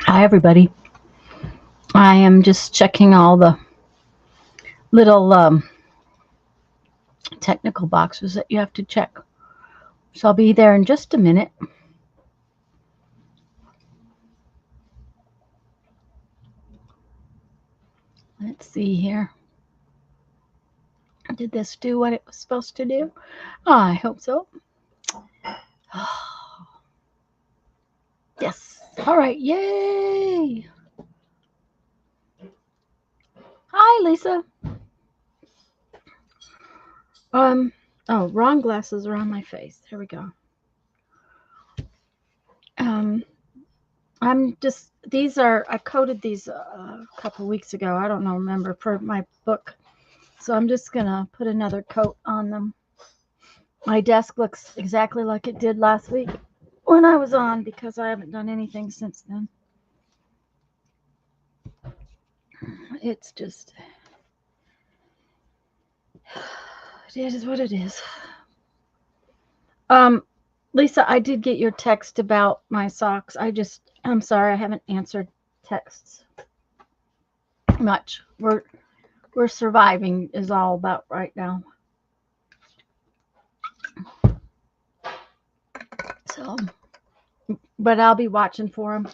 Hi, everybody. I am just checking all the little technical boxes that you have to check. So I'll be there in just a minute. Let's see here. Did this do what it was supposed to do? I hope so. Yes. All right. Yay. Hi, Lisa. Um. Oh, wrong glasses are on my face. Here we go. Um. I coded these a couple weeks ago. I don't know, remember, for my book. So I'm just going to put another coat on them. My desk looks exactly like it did last week when I was on because I haven't done anything since then. It's just, it is what it is. Lisa, I did get your text about my socks. I'm sorry, I haven't answered texts much. We're surviving is all about right now. So, but I'll be watching for them.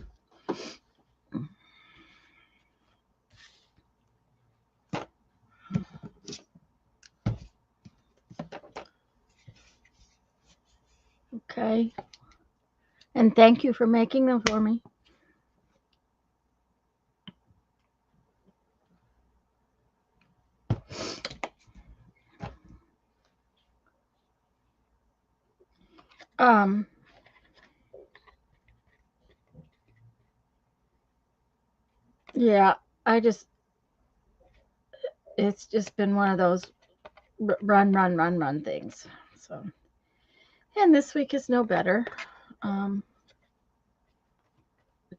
Okay. And thank you for making them for me. Um, yeah, it's just been one of those run things. So, and this week is no better. We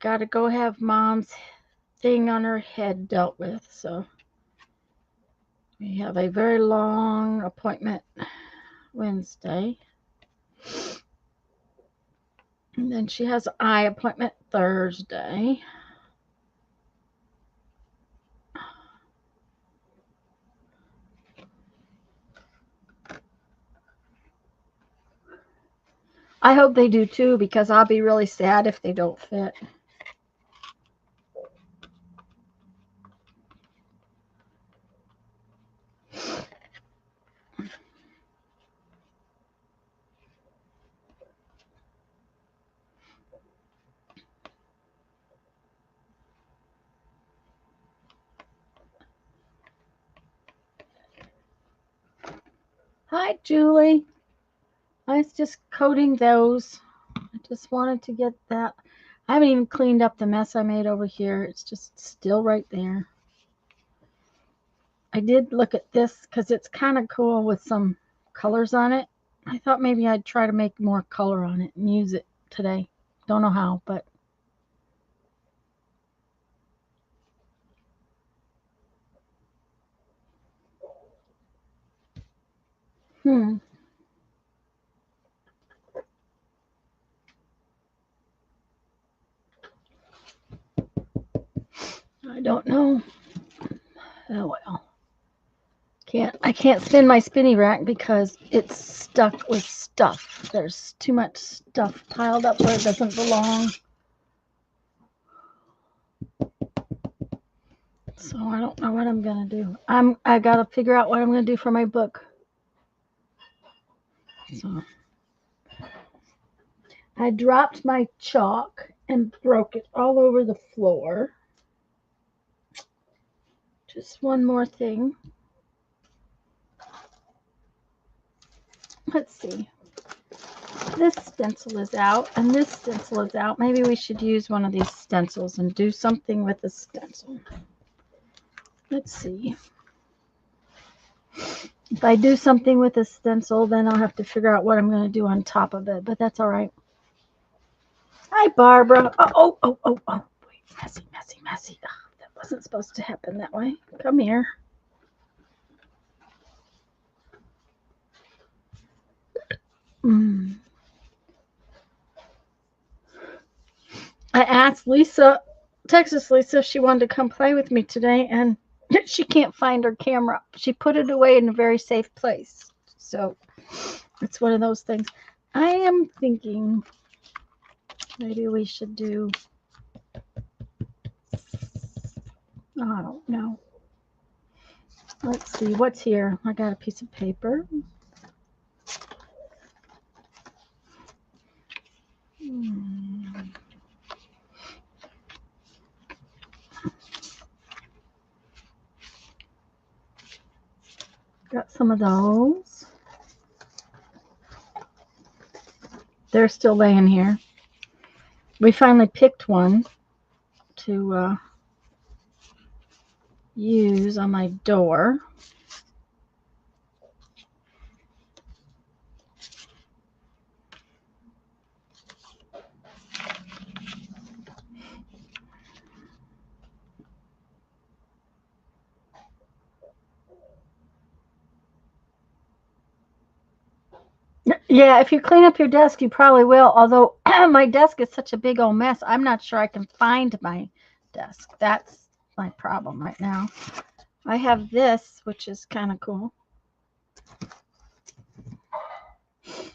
got to go have mom's thing on her head dealt with. So, we have a very long appointment Wednesday. And then she has an eye appointment Thursday. I hope they do too, because I'll be really sad if they don't fit. Hi, Julie. I was just coating those. I just wanted to get that. I haven't even cleaned up the mess I made over here. It's just still right there. I did look at this because it's kind of cool with some colors on it. I thought maybe I'd try to make more color on it and use it today. Don't know how, but I don't know. Oh well. I can't spin my spinny rack because it's stuck with stuff. There's too much stuff piled up where it doesn't belong. So I don't know what I'm gonna do. I gotta figure out what I'm gonna do for my book. So I dropped my chalk and broke it all over the floor. Just one more thing. Let's see. This stencil is out and this stencil is out. Maybe we should use one of these stencils and do something with the stencil. Let's see. If I do something with a stencil, then I'll have to figure out what I'm going to do on top of it, but that's all right. Hi, Barbara. Oh. Wait, messy. Oh, that wasn't supposed to happen that way. Come here. I asked Lisa Texas Lisa, she wanted to come play with me today, and she can't find her camera. She put it away in a very safe place. So it's one of those things. I am thinking maybe we should do, I don't know. Let's see, what's here? I got a piece of paper. Got some of those. They're still laying here. We finally picked one to use on my door. Yeah, if you clean up your desk, you probably will. Although my desk is such a big old mess, I'm not sure I can find my desk. That's my problem right now. I have this, which is kind of cool. Kind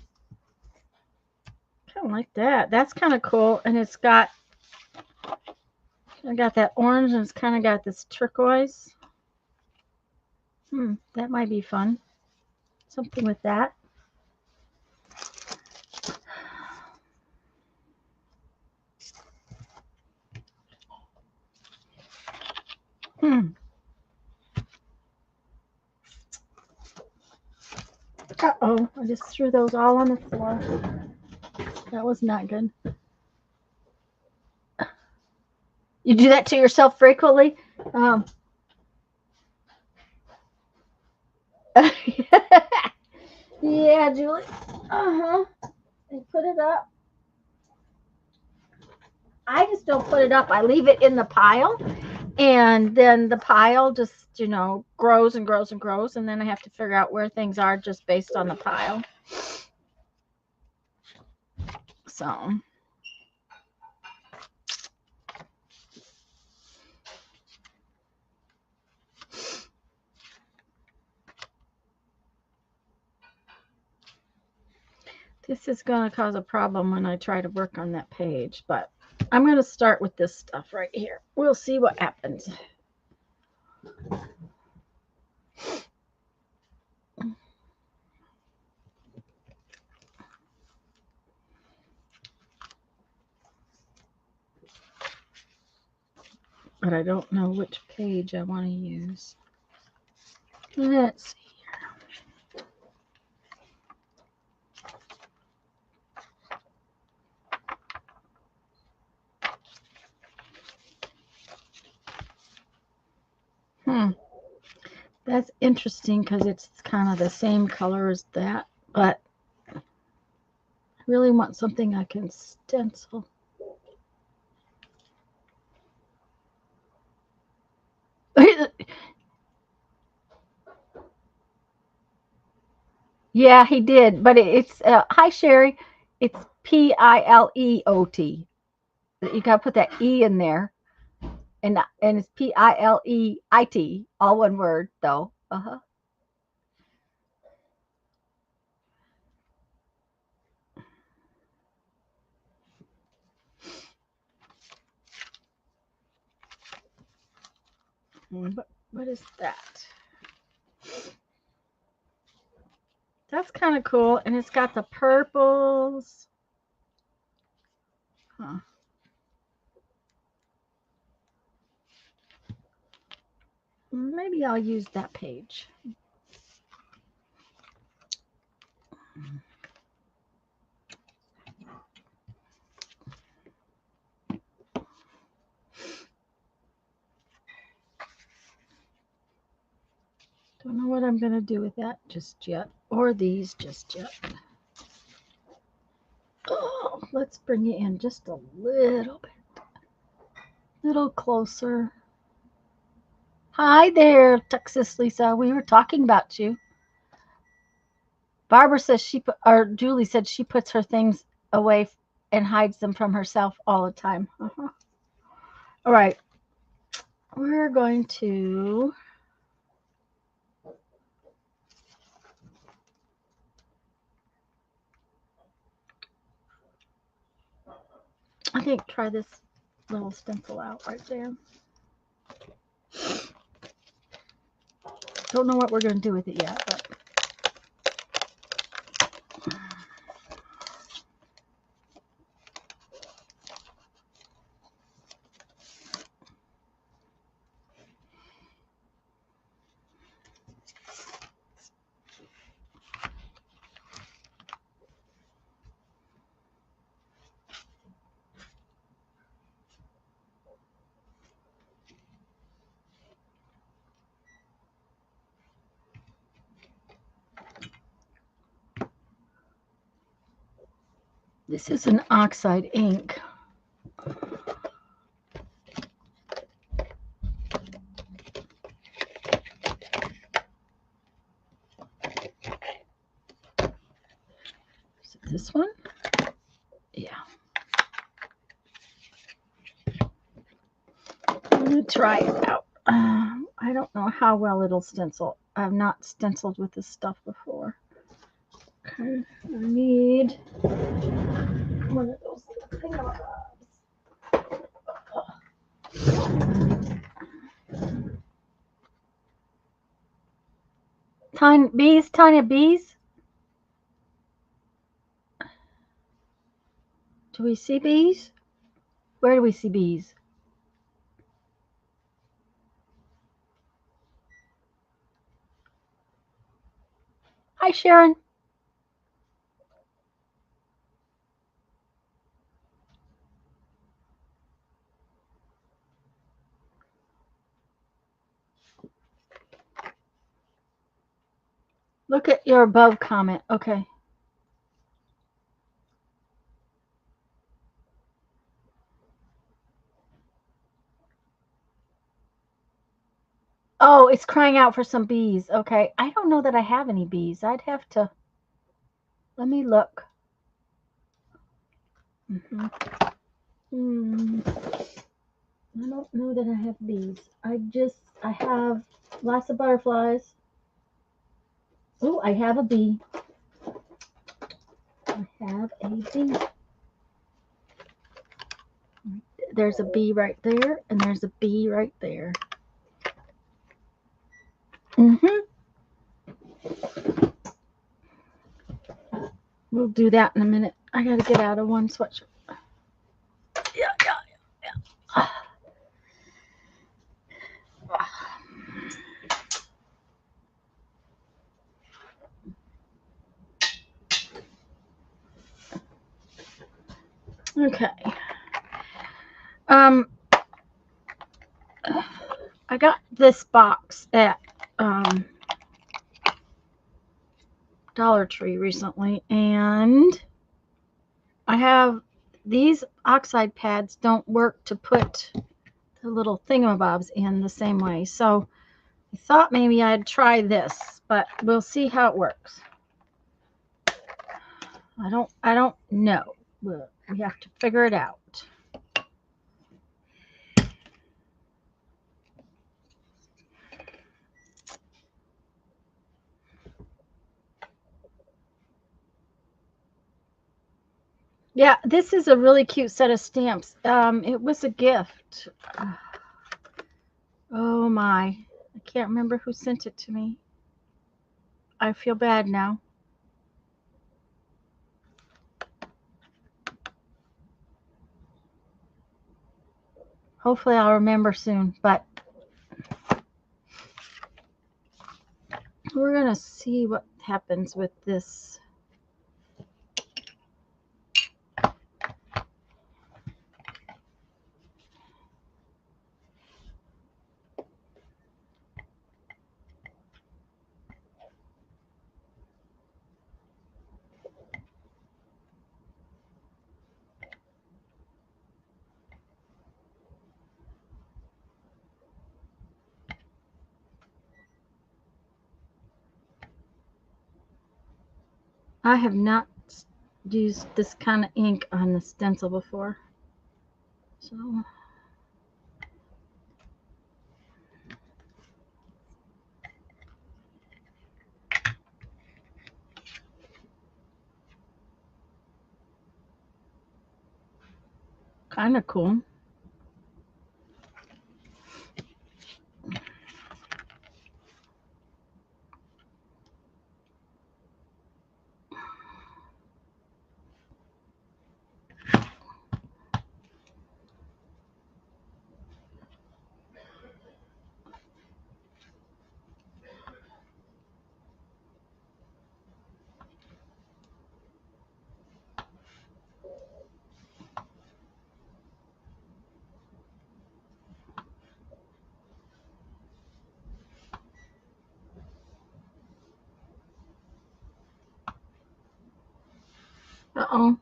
of like that. That's kind of cool. And it's got, I got that orange and it's kind of got this turquoise. That might be fun. Something with that. Uh-oh, I just threw those all on the floor. That was not good. You do that to yourself frequently? Yeah, Julie. Uh-huh. And put it up. I just don't put it up. I leave it in the pile. And then the pile just, grows and grows and grows. And then I have to figure out where things are just based on the pile. So. This is going to cause a problem when I try to work on that page, but I'm going to start with this stuff right here. We'll see what happens. But I don't know which page I want to use. Let's see. That's interesting because it's kind of the same color as that, but I really want something I can stencil. Yeah, he did, but it's hi Sherry, it's Pileot. You gotta put that E in there, and it's Pileit, all one word though. What is that? That's kind of cool, and it's got the purples. Huh. Maybe I'll use that page. Don't know what I'm going to do with that just yet, or these just yet. Oh, let's bring you in just a little bit. A little closer. Hi there, Texas Lisa. We were talking about you. Barbara says Julie said she puts her things away and hides them from herself all the time. All right. We're going to I think try this little stencil out right there. Don't know what we're going to do with it yet, but this is an oxide ink. Is it this one? Yeah. I'm going to try it out. I don't know how well it'll stencil. I've not stenciled with this stuff before. Okay, I need one of those thingamabobs. Tiny bees. Do we see bees? Where do we see bees? Hi, Sharon. Look at your above comment. Okay. Oh, it's crying out for some bees. Okay. I don't know that I have any bees. I'd have to. Let me look. I don't know that I have bees. I have lots of butterflies. Oh, I have a bee. I have a bee. There's a bee right there, and there's a bee right there. We'll do that in a minute. I gotta get out of one sweatshirt. Yeah. Okay. I got this box at Dollar Tree recently, and I have these oxide pads don't work to put the little thingamabobs in the same way. So I thought maybe I'd try this, but we'll see how it works. I don't know. We have to figure it out. Yeah, this is a really cute set of stamps. It was a gift. Oh my. I can't remember who sent it to me. I feel bad now. Hopefully I'll remember soon, but we're going to see what happens with this. I have not used this kind of ink on the stencil before. So kind of cool. Uh-oh.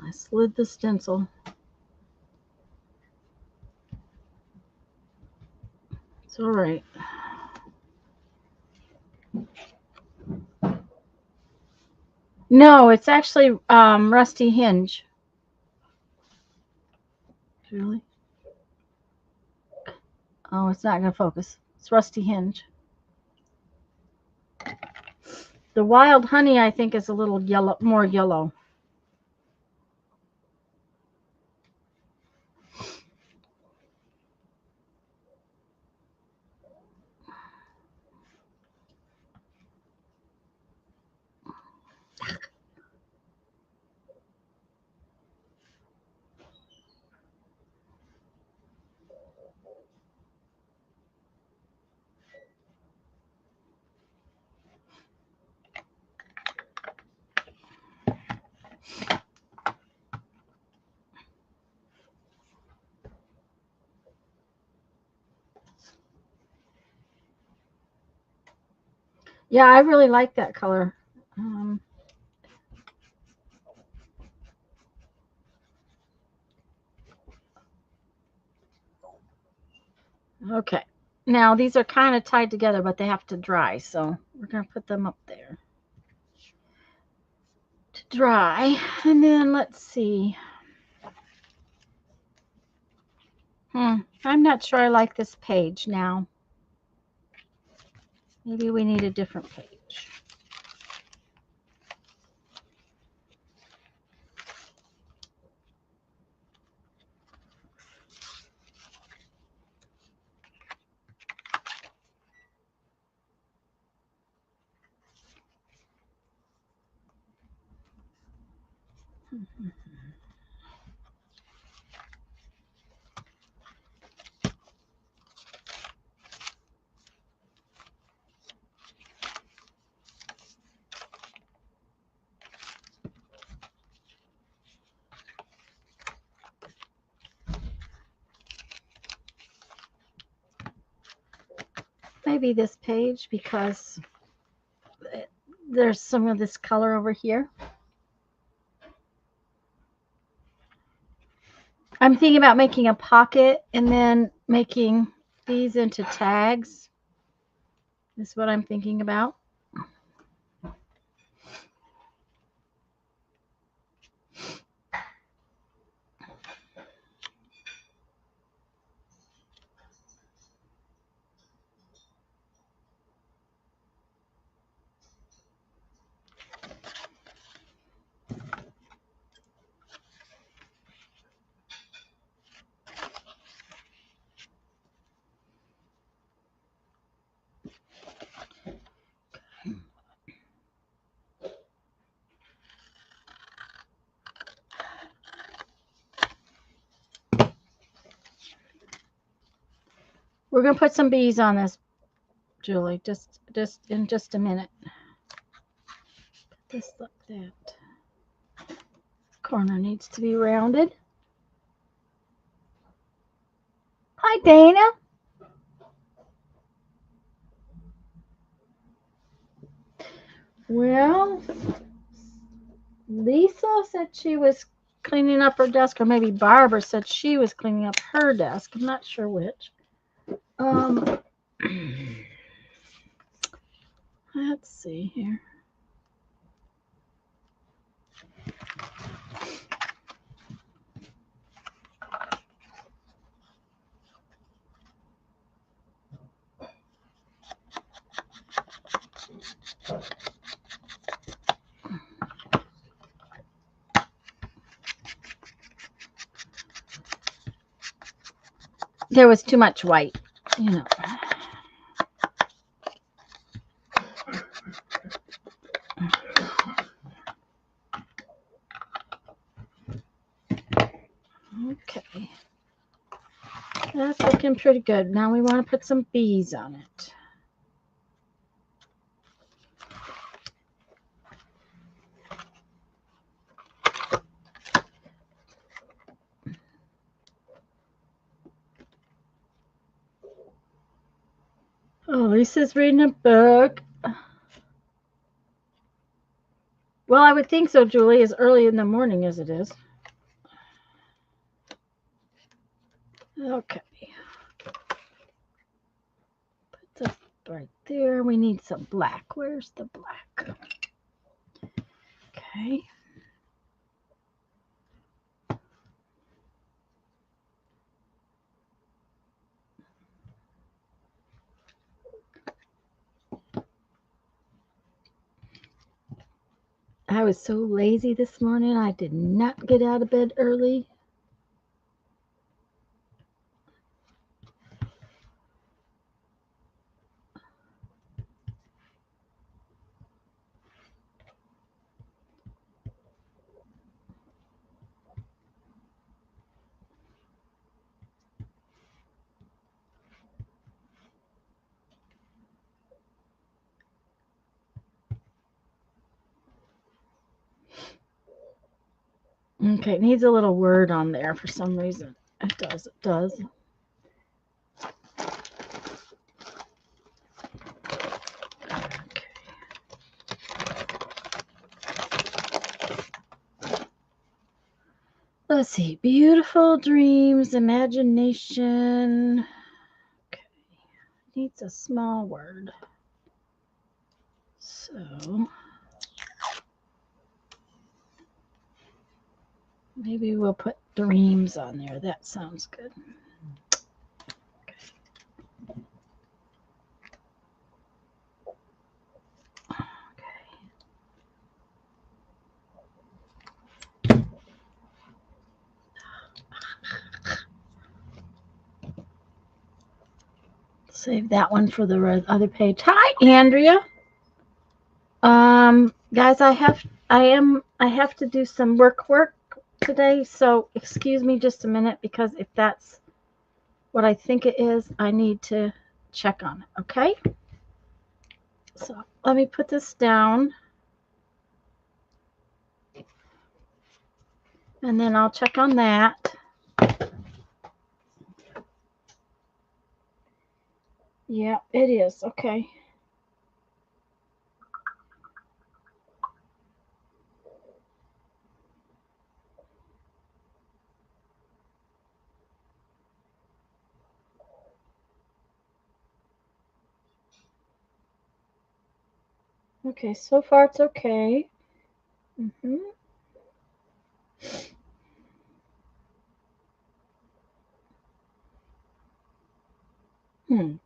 I slid the stencil. It's all right. No, it's actually Rusty Hinge. Really? Oh, it's not going to focus. It's Rusty Hinge. The Wild Honey, I think, is a little yellow, more yellow. Yeah, I really like that color. Okay. Now, these are kind of tied together, but they have to dry, so we're going to put them up there to dry. And then let's see. I'm not sure I like this page now. Maybe we need a different page. Maybe this page, because there's some of this color over here. I'm thinking about making a pocket and then making these into tags. Is what I'm thinking about. We're going to put some bees on this, Julie, just in just a minute. Put this like that. Corner needs to be rounded. Hi, Dana. Well, Lisa said she was cleaning up her desk, or maybe Barbara said she was cleaning up her desk. I'm not sure which. Let's see here. there was too much white, you know. Okay. That's looking pretty good. Now we want to put some bees on it. Oh, Lisa's reading a book. Well, I would think so, Julie, as early in the morning as it is. Okay. Put this right there. We need some black. Where's the black? Okay. I was so lazy this morning. I did not get out of bed early. Okay, it needs a little word on there for some reason. It does. Okay. Let's see. Beautiful dreams, imagination. Okay. Needs a small word. So maybe we'll put dreams on there. That sounds good. Save that one for the other page. Hi, Andrea. Guys, I have to do some work today, so excuse me just a minute, because if that's what I think it is, I need to check on it, okay? So let me put this down, and then I'll check on that. Yeah, it is. Okay. Okay, so far it's okay.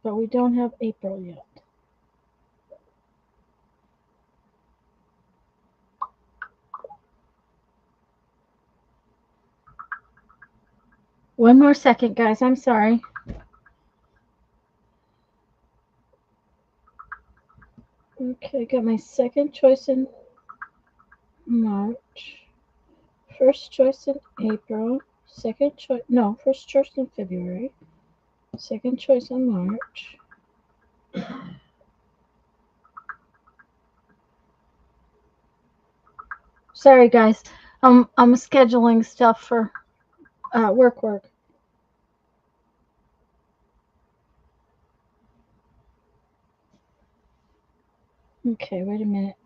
But we don't have April yet. One more second, guys. I'm sorry. Okay, got my second choice in March. First choice in April. Second choice, no, first choice in February. Second choice in March. Sorry, guys. I'm scheduling stuff for work. Okay, wait a minute.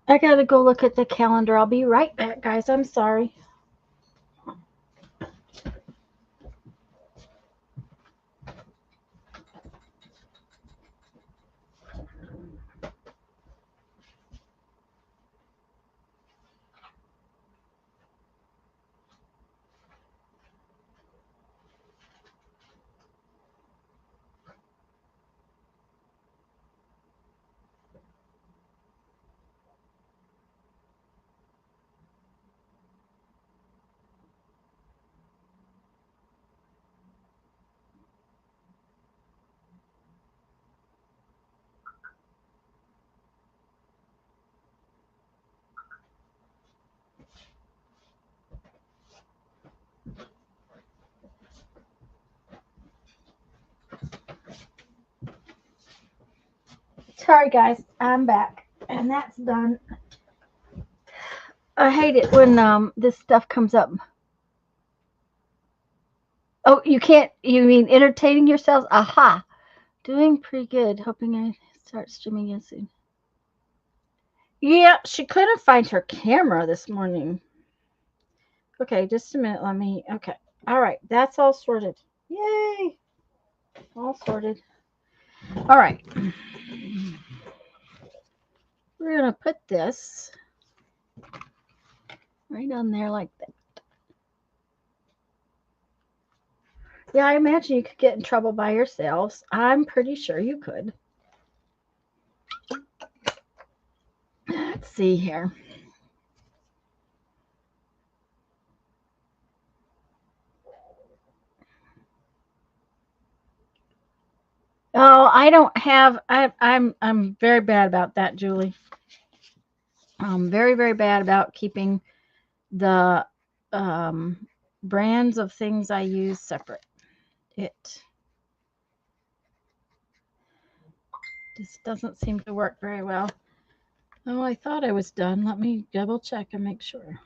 I gotta go look at the calendar. I'll be right back, guys. I'm sorry. Sorry, guys. I'm back. And that's done. I hate it when this stuff comes up. Oh, you can't. You mean entertaining yourselves? Aha. Doing pretty good. Hoping I start streaming again soon. Yeah, she couldn't find her camera this morning. Okay, just a minute. Let me. Okay. All right. That's all sorted. Yay. All sorted. All right. We're going to put this right on there like that. Yeah, I imagine you could get in trouble by yourselves. I'm pretty sure you could. Let's see here. Oh, I don't have. I'm very bad about that, Julie. I'm very, very bad about keeping the brands of things I use separate. It just doesn't seem to work very well. Oh, I thought I was done. Let me double check and make sure.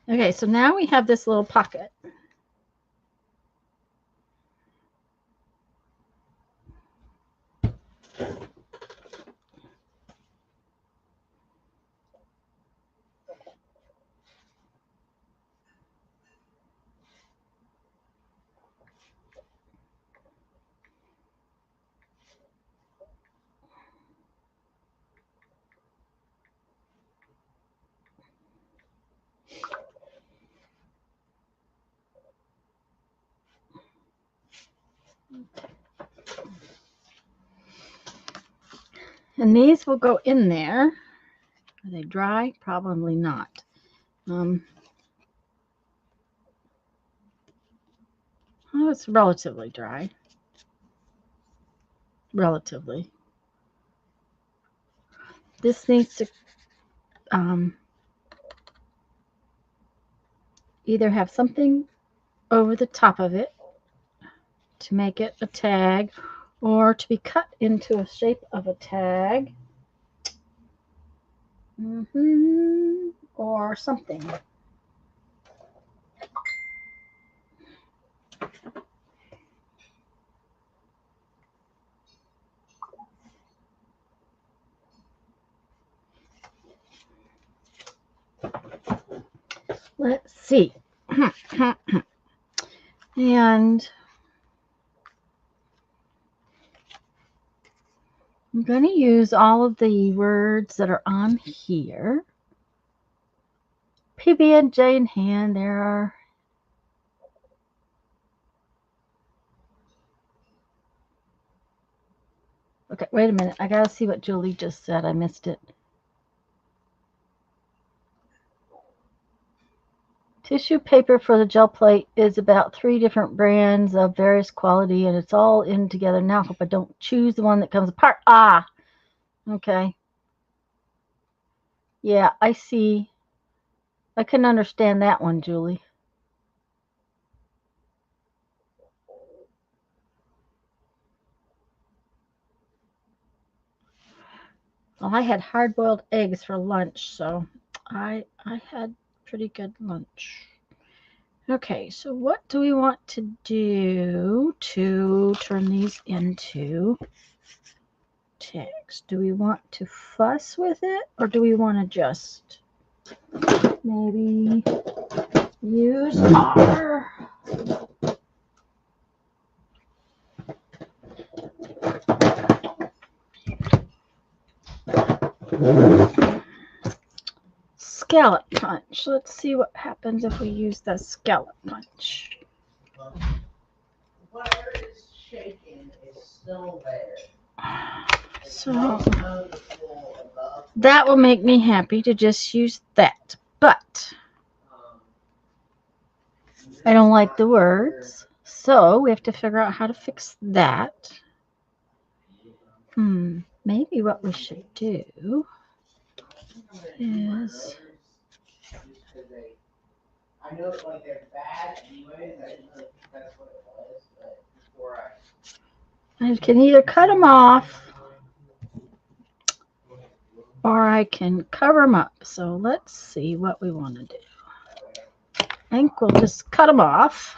Okay, so now we have this little pocket. And these will go in there. Are they dry? Probably not. Oh, it's relatively dry. Relatively. This needs to either have something over the top of it to make it a tag, or to be cut into a shape of a tag, or something. Let's see. And I'm going to use all of the words that are on here. PB&J in hand. There are okay, wait a minute. I got to see what Julie just said. I missed it. Tissue paper for the gel plate is about 3 different brands of various quality, and it's all in together now. Hope I don't choose the one that comes apart. Ah, okay. Yeah, I see. I can understand that one, Julie. Well, I had hard-boiled eggs for lunch, so I had pretty good lunch. Okay, so what do we want to do to turn these into tags? Do we want to fuss with it, or do we want to just maybe use our scallop punch? Let's see what happens if we use the scallop punch. Whatever is shaking is still there. So that will make me happy to just use that. But I don't like the words, so we have to figure out how to fix that. Maybe what we should do is I know like they're bad anyways. I didn't really think that's what it was, but before I can either cut them off or I can cover them up. So let's see what we want to do. I think we'll just cut them off.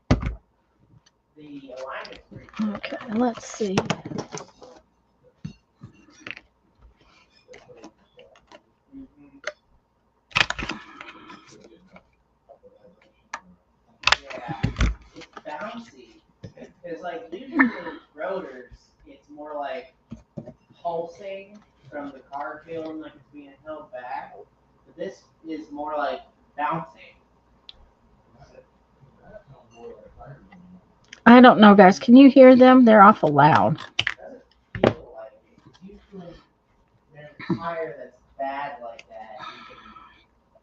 The alignment's pretty good. Okay, let's see. Yeah, it's bouncy. Because, like, usually with rotors, it's more like pulsing from the car feeling like it's being held back. But this is more like bouncing. I don't know, guys. Can you hear them? They're awful loud. It doesn't feel like it. Usually, there's a tire that's bad like that.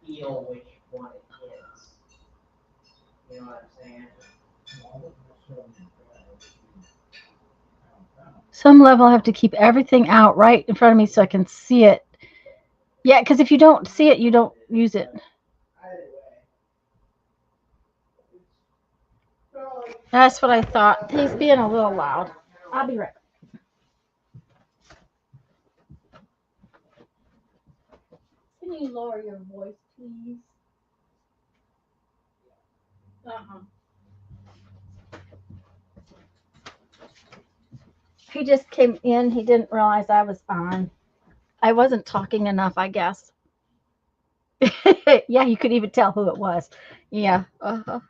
You can feel which one it is. You know what I'm saying? Some level, I have to keep everything out right in front of me so I can see it. Yeah, because if you don't see it, you don't use it. Either way. That's what I thought. He's being a little loud. I'll be right back. Can you lower your voice, please? Uh-huh. He just came in. He didn't realize I was on. I wasn't talking enough, I guess. Yeah, you could even tell who it was. Yeah. Uh-huh.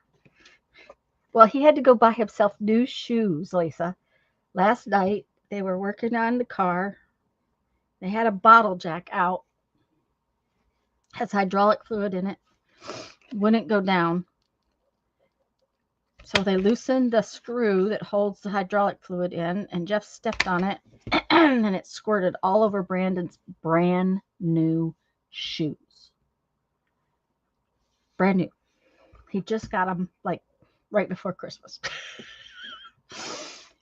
Well, he had to go buy himself new shoes, Lisa. Last night, they were working on the car. They had a bottle jack out. Has hydraulic fluid in it. Wouldn't go down. So they loosened the screw that holds the hydraulic fluid in, and Jeff stepped on it, and it squirted all over Brandon's brand new shoes. Brand new. He just got them like right before Christmas.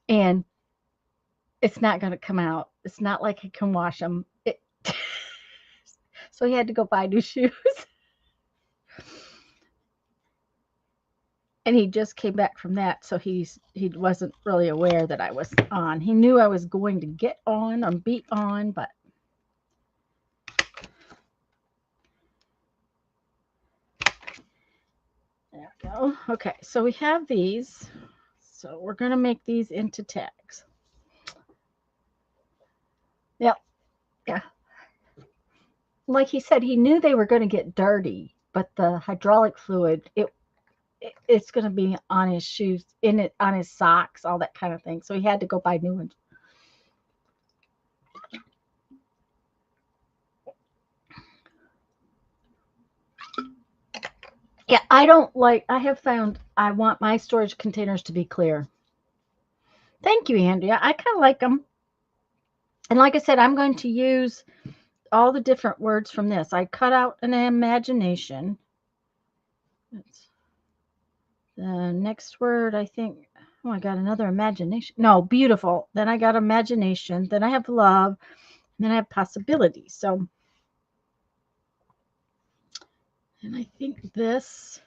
And it's not going to come out. It's not like he can wash them. So he had to go buy new shoes. And he just came back from that, so he wasn't really aware that I was on. He knew I was going to get on or be on, but there we go. Okay, so we have these. So we're going to make these into tags. Yep. Yeah. Like he said, he knew they were going to get dirty, but the hydraulic fluid, it's going to be on his shoes, on his socks, all that kind of thing. So he had to go buy new ones. Yeah, I have found I want my storage containers to be clear. Thank you, Andrea. I kind of like them. And like I said, I'm going to use all the different words from this. I cut out an imagination. The next word, I think, oh, I got another imagination. No, beautiful. Then I got imagination. Then I have love. And then I have possibility. So, and I think this,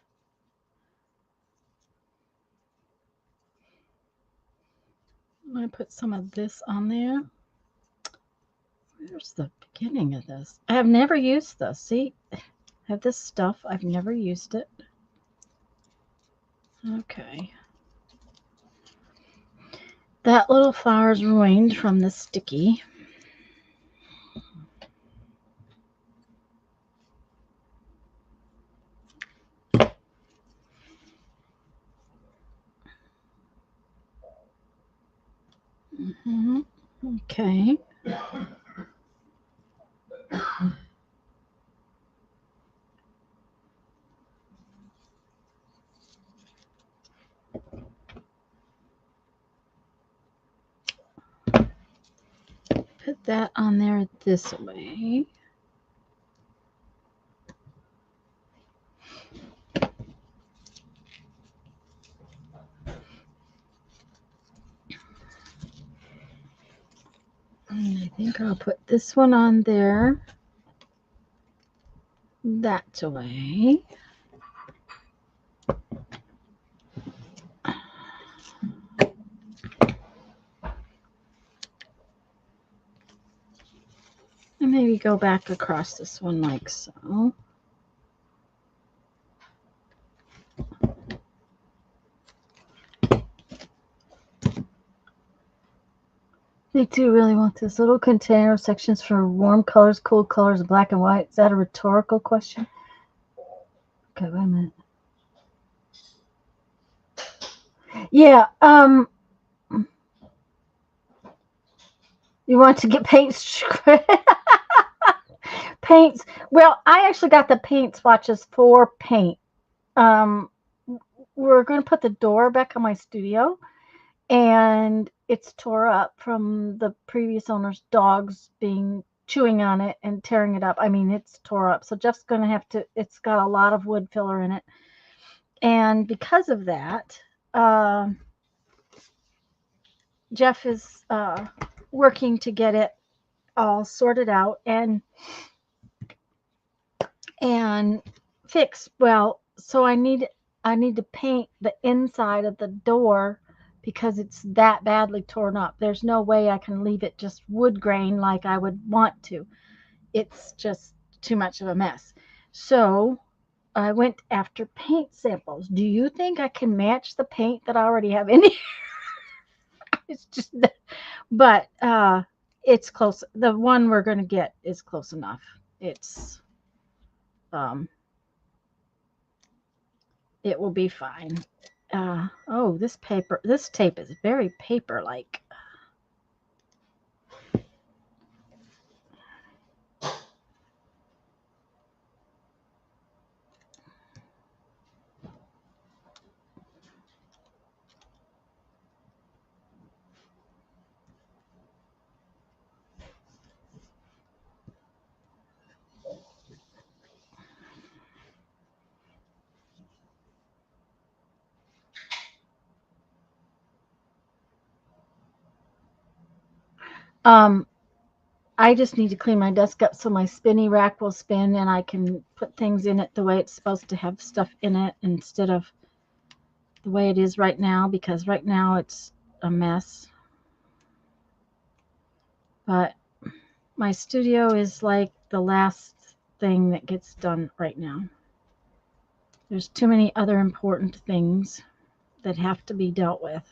I'm going to put some of this on there. Where's the beginning of this? I have never used this. See, I have this stuff. I've never used it. Okay. That little flower's ruined from the sticky. Okay. Put that on there this way. And I think I'll put this one on there. That way. maybe go back across this one like so. They do really want this little container sections for warm colors, cool colors, black and white. Is that a rhetorical question? Okay, wait a minute. Yeah, you want to get paints? Paints. Well, I actually got the paint swatches for paint. We're going to put the door back on my studio, and it's tore up from the previous owner's dogs chewing on it and tearing it up. I mean, it's tore up. So Jeff's going to have to, it's got a lot of wood filler in it. And because of that, Jeff is working to get it all sorted out and fixed. Well, so I need to paint the inside of the door because it's that badly torn up. There's no way I can leave it just wood grain like I would want to. It's just too much of a mess. So I went after paint samples. Do you think I can match the paint that I already have in here? It's just, but it's close. The one we're going to get is close enough. It's it will be fine. Oh, this tape is very paper-like. I just need to clean my desk up so my spinny rack will spin and I can put things in it the way it's supposed to have stuff in it instead of the way it is right now, because right now it's a mess. But my studio is like the last thing that gets done right now. There's too many other important things that have to be dealt with.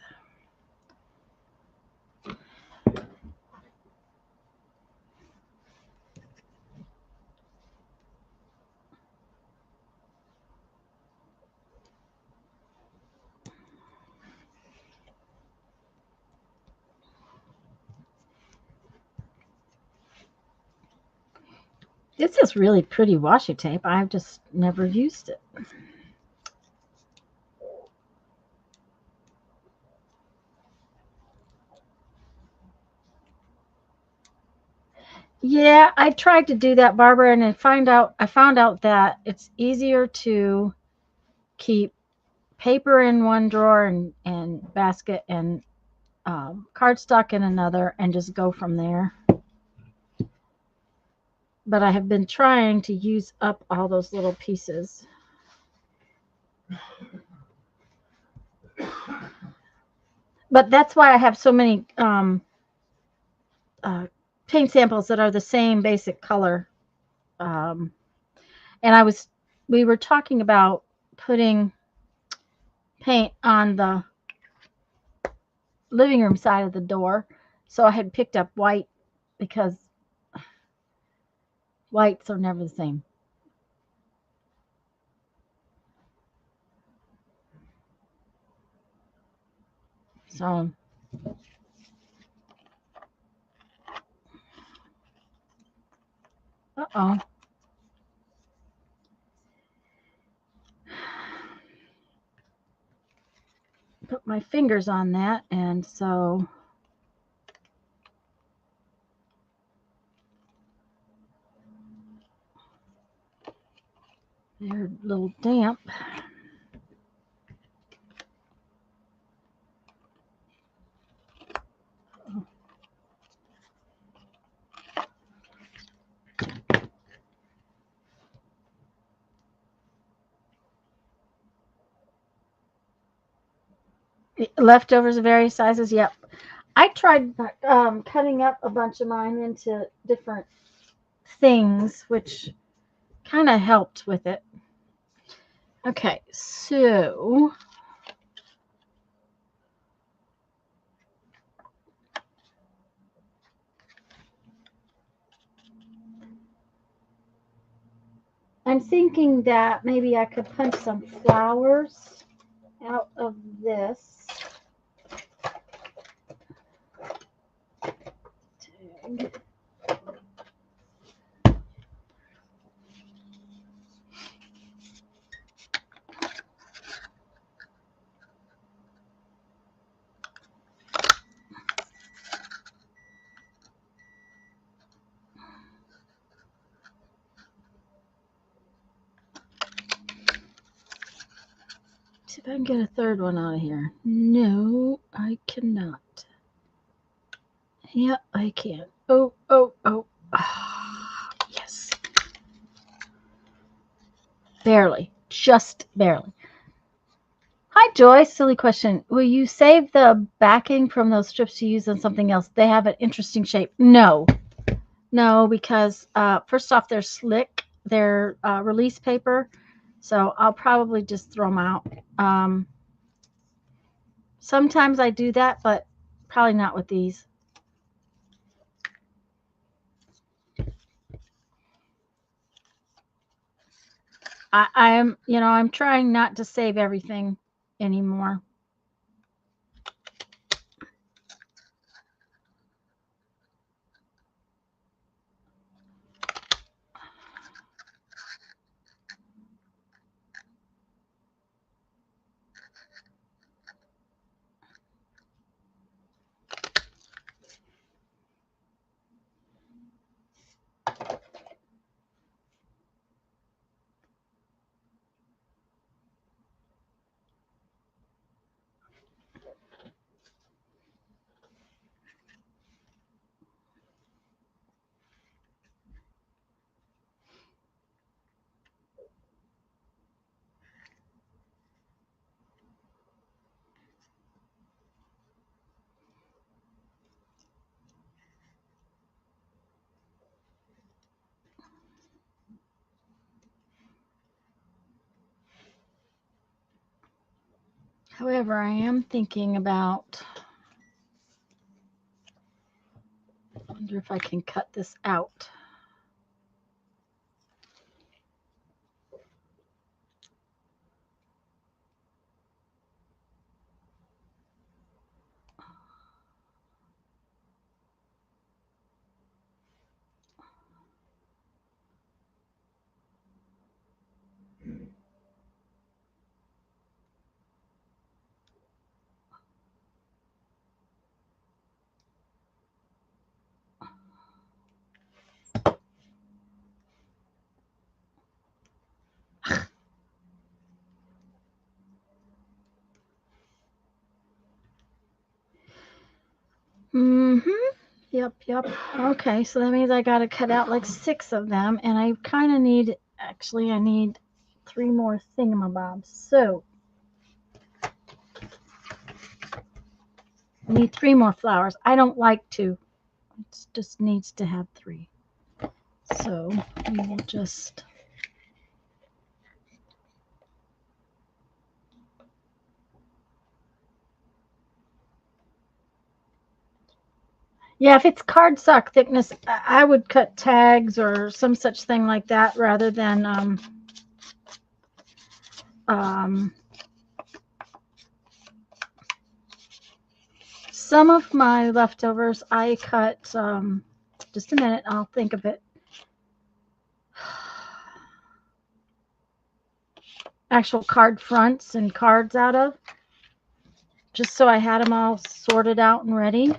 This is really pretty washi tape. I've just never used it. Yeah, I tried to do that, Barbara, and I found out that it's easier to keep paper in one drawer and basket and cardstock in another and just go from there. But I have been trying to use up all those little pieces. But that's why I have so many paint samples that are the same basic color. And we were talking about putting paint on the living room side of the door. So I had picked up white because whites are never the same. So uh-oh. Put my fingers on that, and so they're a little damp. Leftovers of various sizes. Yep. I tried cutting up a bunch of mine into different things, which kind of helped with it. Okay, so I'm thinking that maybe I could punch some flowers out of this tag. See if I can get a third one out of here. No, I cannot. Yeah, I can. Oh, oh, oh. Ah, yes. Barely. Just barely. Hi, Joy. Silly question. Will you save the backing from those strips to use on something else? They have an interesting shape. No. No, because first off, they're slick. They're release paper. So I'll probably just throw them out. Sometimes I do that, but probably not with these. I'm trying not to save everything anymore. However, I am thinking about, I wonder if I can cut this out. Yep. Okay, so that means I got to cut out like 6 of them, and I kind of need, actually, I need 3 more thingamabobs. So I need 3 more flowers. I don't like 2. It just needs to have 3. So we will just. Yeah, if it's cardstock thickness, I would cut tags or some such thing like that rather than some of my leftovers I cut. Just a minute, I'll think of it. Actual card fronts and cards out of, just so I had them all sorted out and ready.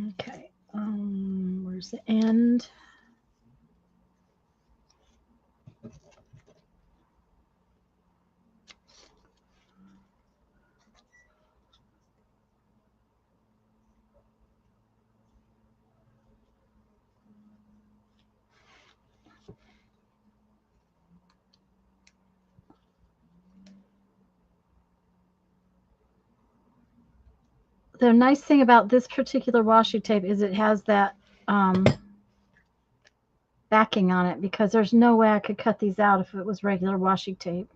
Okay, where's the end? The nice thing about this particular washi tape is it has that backing on it because there's no way I could cut these out if it was regular washi tape.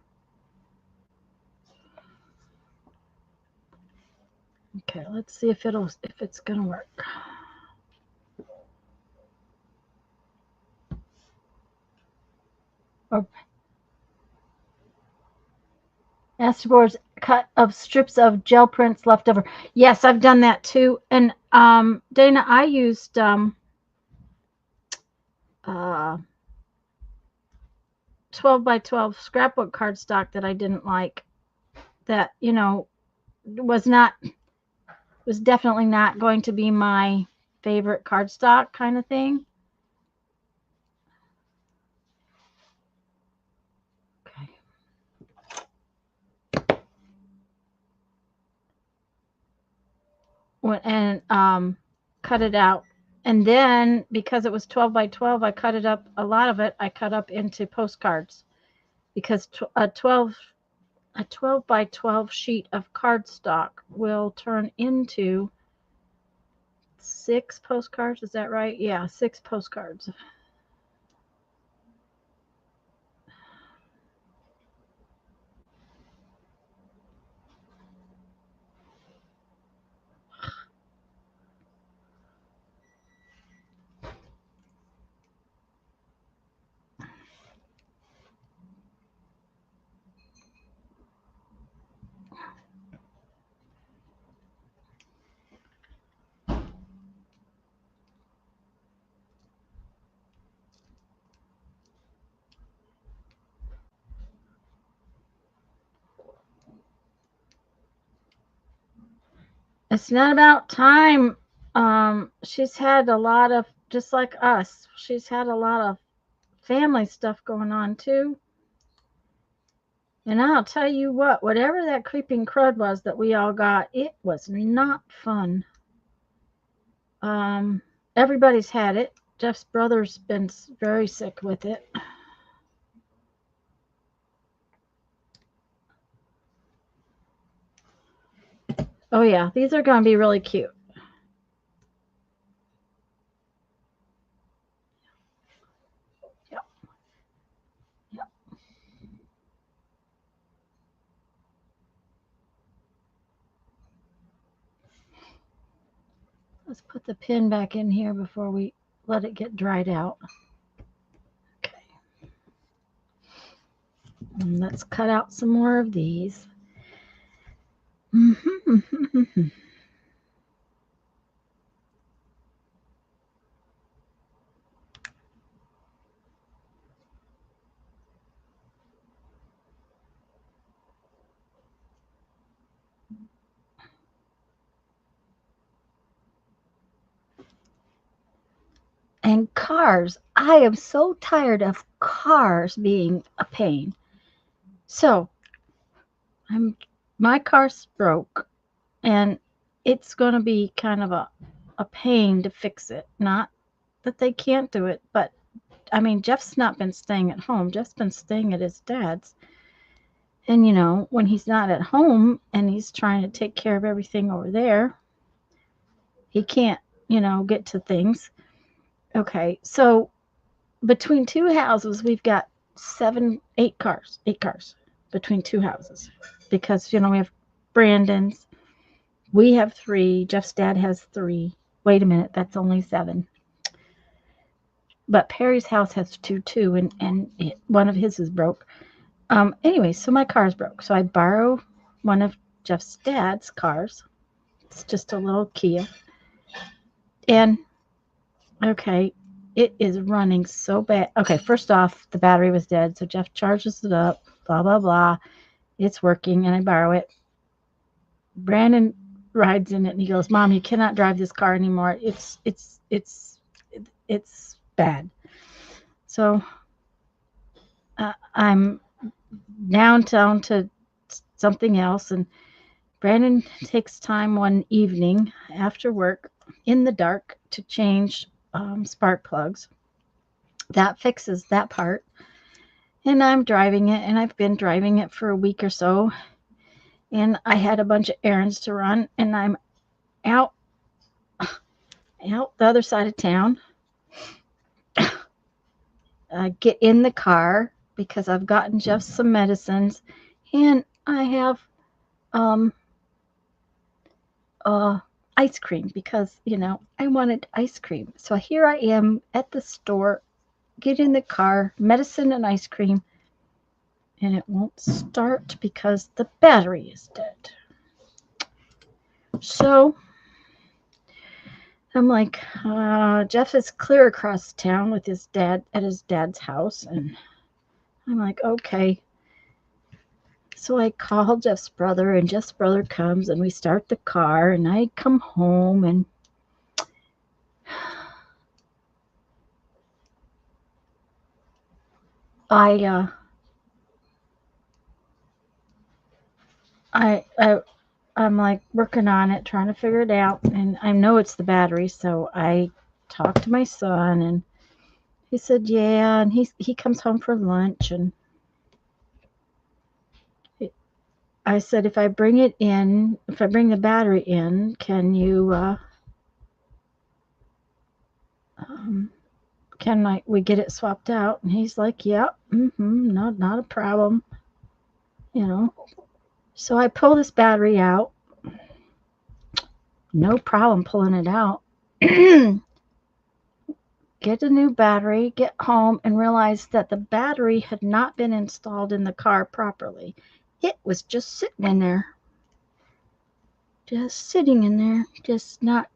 Okay, let's see if it's gonna work. Or Masterboard's cut of strips of gel prints left over. Yes, I've done that too. And Dana, I used 12 by 12 scrapbook cardstock that I didn't like. That, you know, was definitely not going to be my favorite cardstock kind of thing. And cut it out. And then because it was 12 by 12, I cut it up, a lot of it I cut up into postcards because a 12 by 12 sheet of cardstock will turn into 6 postcards. Is that right? Yeah, 6 postcards. It's not about time. She's had a lot of, just like us, she's had a lot of family stuff going on too. And I'll tell you what, whatever that creeping crud was that we all got, it was not fun. Everybody's had it. Jeff's brother's been very sick with it. Oh yeah, these are going to be really cute. Yep. Yep. Let's put the pin back in here before we let it get dried out. Okay. And let's cut out some more of these. And cars. I am so tired of cars being a pain. So my car's broke and it's going to be kind of a pain to fix it. Not that they can't do it, but I mean, Jeff's not been staying at home. Jeff's been staying at his dad's. And, you know, when he's not at home and he's trying to take care of everything over there, he can't, you know, get to things. Okay, so between 2 houses, we've got 8 cars between 2 houses because, you know, we have Brandon's, we have 3, Jeff's dad has 3. Wait a minute, that's only 7. But Perry's house has 2 too, and one of his is broke. Anyway, so my car's broke. So I borrow one of Jeff's dad's cars. It's just a little Kia. And, okay, it is running so bad. Okay, first off, the battery was dead. So Jeff charges it up, blah, blah, blah. It's working, and I borrow it. Brandon rides in it, and he goes, "Mom, you cannot drive this car anymore. It's bad." So I'm down to something else, and Brandon takes time one evening after work in the dark to change spark plugs. That fixes that part, and I'm driving it, and I've been driving it for a week or so, and I had a bunch of errands to run, and I'm out out the other side of town. Get in the car because I've gotten Jeff some medicines, and I have um, ice cream because I wanted ice cream. So here I am at the store, get in the car, medicine and ice cream, and it won't start because the battery is dead. So I'm like, Jeff is clear across town with his dad at his dad's house, and I'm like, okay. So I call Jeff's brother, and Jeff's brother comes, and we start the car, and I come home, and I I'm like working on it, trying to figure it out, and I know it's the battery, so I talked to my son, and he said, yeah, and he comes home for lunch, and I said, if I bring the battery in, can you, we get it swapped out? And he's like, yep, not a problem, So I pull this battery out, no problem pulling it out. Get a new battery, get home, and realize that the battery had not been installed in the car properly. It was just sitting in there. Just not.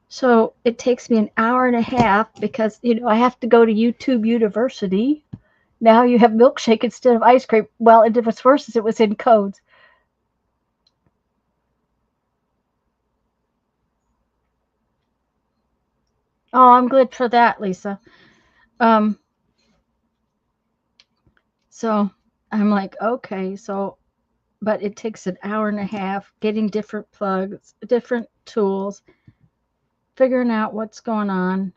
So it takes me an hour and a half because, I have to go to YouTube University. Now you have milkshake instead of ice cream. Well, it was worse, it was in codes. Oh, I'm good for that, Lisa. So I'm like, okay, but it takes an hour and a half getting different plugs, different tools, figuring out what's going on.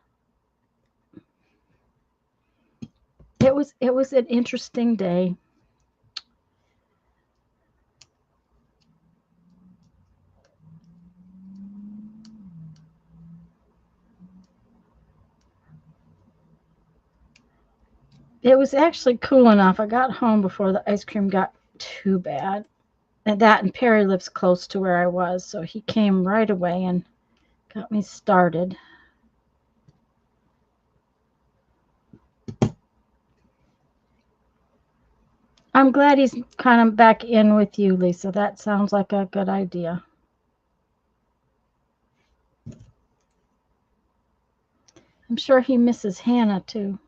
It was an interesting day. It was actually cool enough. I got home before the ice cream got too bad. And Perry lives close to where I was, so he came right away and got me started. I'm glad he's kind of back in with you, Lisa. That sounds like a good idea. I'm sure he misses Hannah too.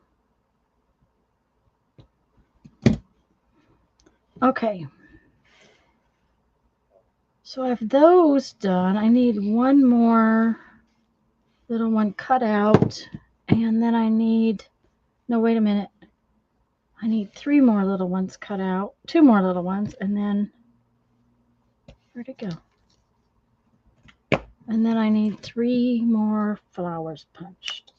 Okay. So I have those done. I need one more little one cut out, and then no, wait a minute. I need 3 more little ones cut out, 2 more little ones, and then, where'd it go? And then I need 3 more flowers punched.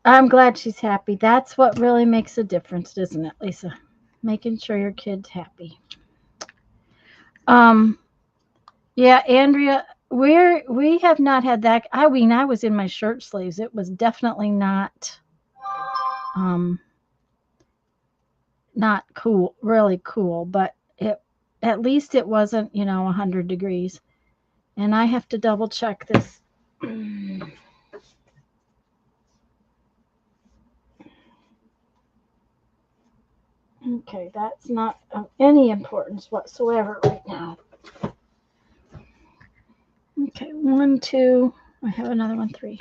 I'm glad she's happy. That's what really makes a difference, isn't it, Lisa? Making sure your kid's happy. Yeah, Andrea, we have not had that. I mean, I was in my shirt sleeves. It was definitely not cool, really cool, but at least it wasn't, 100 degrees. And I have to double check this. Okay, that's not of any importance whatsoever right now. Okay, 1, 2. I have another one, 3.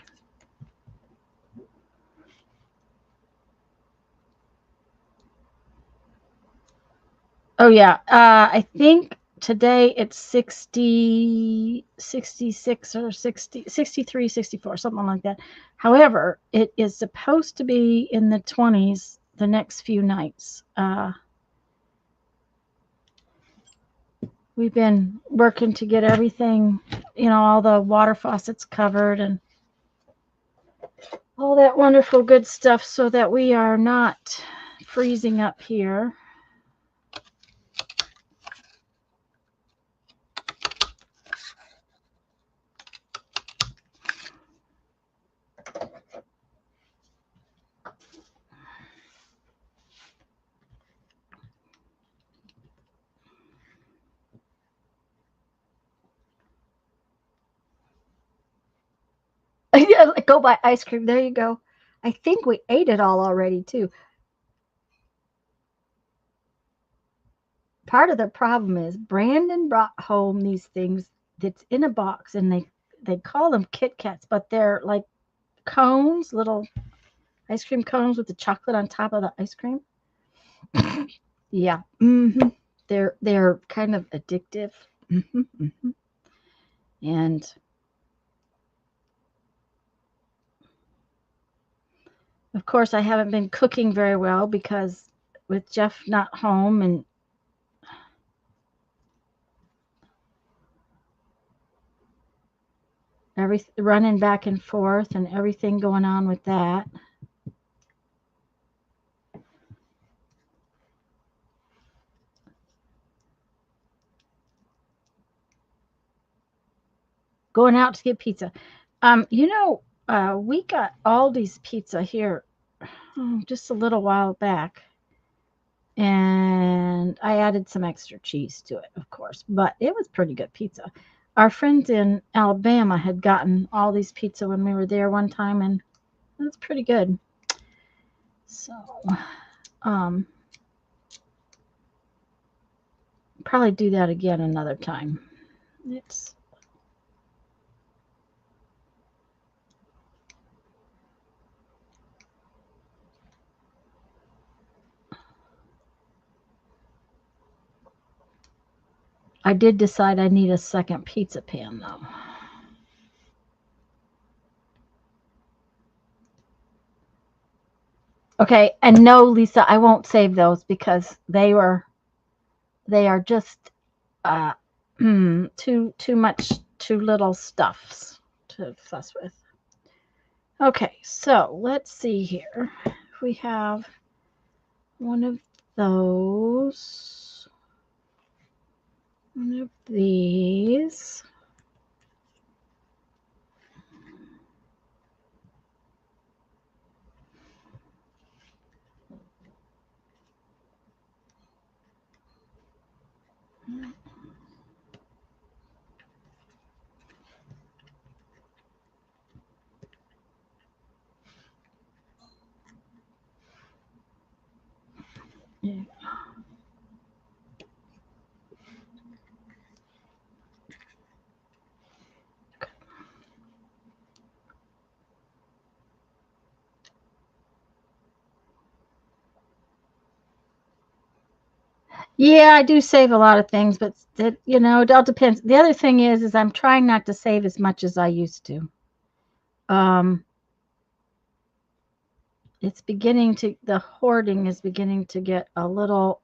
Oh yeah, I think today it's 60, 66 or 60, 63, 64, something like that. However, it is supposed to be in the 20s the next few nights. We've been working to get everything, all the water faucets covered, and all that wonderful good stuff so that we are not freezing up here. Yeah, like go buy ice cream. There you go. I think we ate it all already too. Part of the problem is Brandon brought home these things that's in a box, and they call them Kit Kats, but they're like cones, little ice cream cones with the chocolate on top of the ice cream. Yeah, they're kind of addictive, and of course I haven't been cooking very well because with Jeff not home and running back and forth and everything going on with that. Going out to get pizza. We got Aldi's pizza here just a little while back, and I added some extra cheese to it, of course, but it was pretty good pizza. Our friends in Alabama had gotten Aldi's pizza when we were there one time, and it was pretty good. So, probably do that again another time. It's I did decide I need a second pizza pan though. Okay, and no, Lisa, I won't save those because they are just uh too much, too little stuffs to fuss with. Okay, so let's see here. We have one of those, one of these. Yeah. Yeah, I do save a lot of things, but it all depends. The other thing is I'm trying not to save as much as I used to. Um, the hoarding is beginning to get a little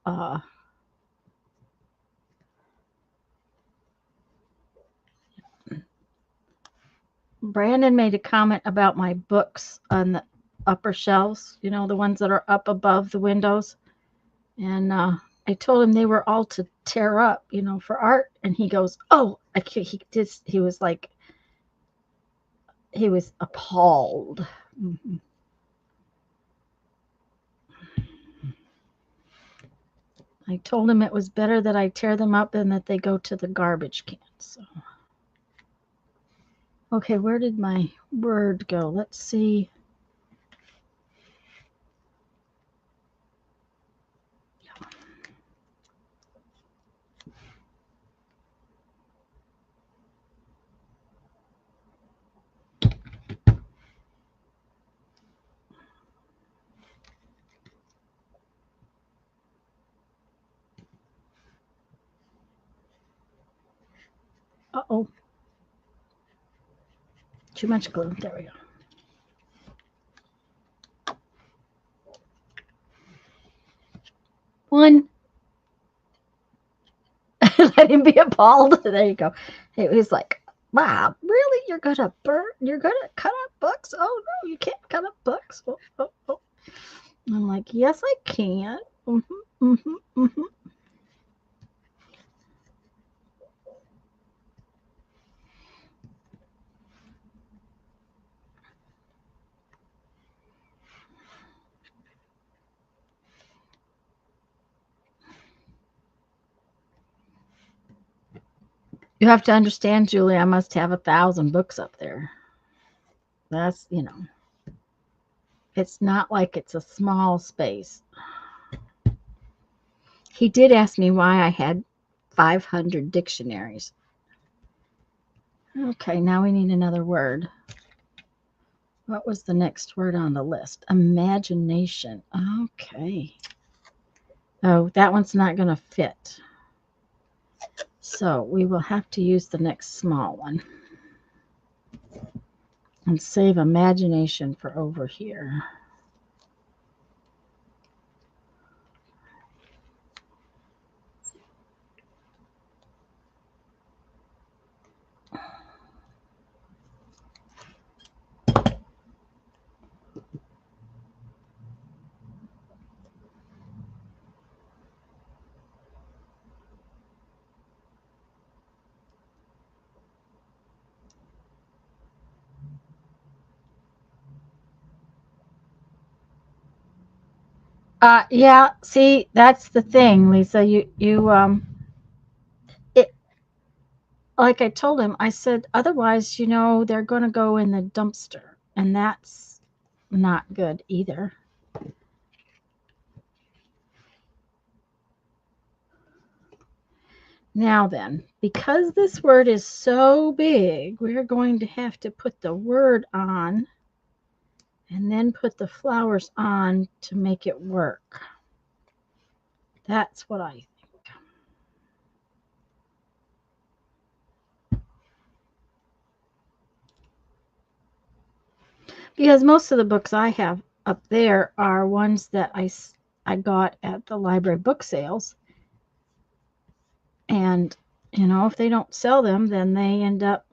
Brandon made a comment about my books on the upper shelves, the ones that are up above the windows. And I told him they were all to tear up, for art. And he goes, "Oh, I can't." He was like, he was appalled. Mm-hmm. I told him it was better that I tear them up than that they go to the garbage can. So, okay, where did my word go? Let's see. Uh-oh. Too much glue. There we go. One. Let him be appalled. There you go. He was like, "Wow, really?" you're gonna burn. You're gonna cut up books. Oh no, you can't cut up books. Oh, oh, oh. I'm like, yes, I can. Mm-hmm, mm-hmm, mm-hmm. You have to understand, Julie, I must have 1,000 books up there. That's, it's not like it's a small space. He did ask me why I had 500 dictionaries. Okay, now we need another word. What was the next word on the list? Imagination. Okay. Oh, that one's not going to fit. So we will have to use the next small one. And save imagination for over here. Yeah, see, that's the thing, Lisa. It, like I told him, I said, otherwise, they're going to go in the dumpster, and that's not good either. Now then, because this word is so big, we're going to have to put the word on and then put the flowers on to make it work. That's what I think. Because most of the books I have up there are ones that I got at the library book sales. And, if they don't sell them, then they end up.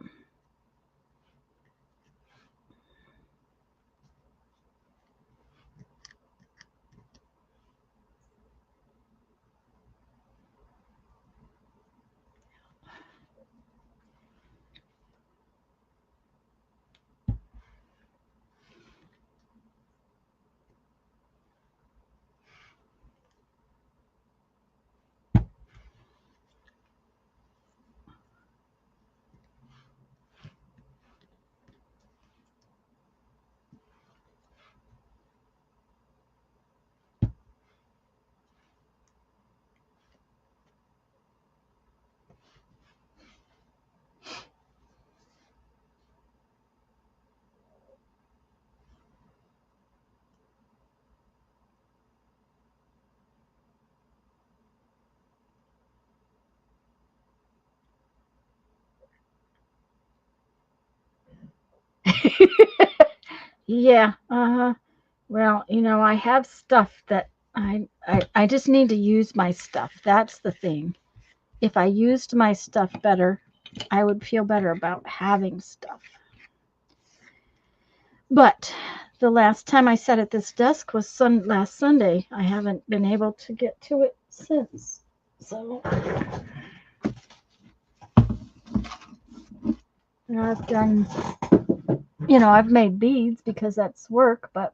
Yeah, well, I have stuff that I just need to use my stuff. That's the thing. If I used my stuff better, I would feel better about having stuff. But the last time I sat at this desk was last Sunday. I haven't been able to get to it since. So I've done, I've made beads because that's work, but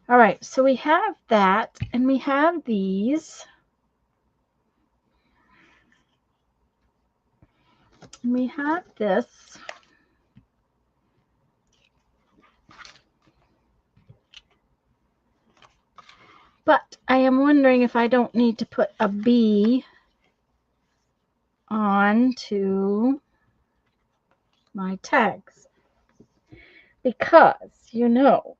all right, so we have that and we have these. And we have this. But I am wondering if I don't need to put a bee on to my tags. Because, the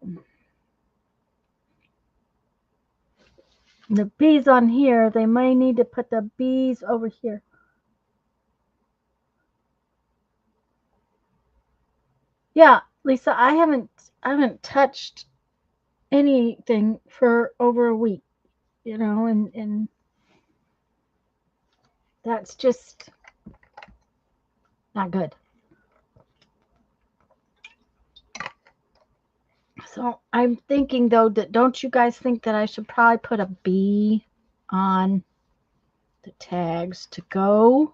bees on here, they may need to put the bees over here. Yeah, Lisa, I haven't touched anything for over a week, and that's just not good. So I'm thinking though that don't you guys think that I should probably put a B on the tags to go?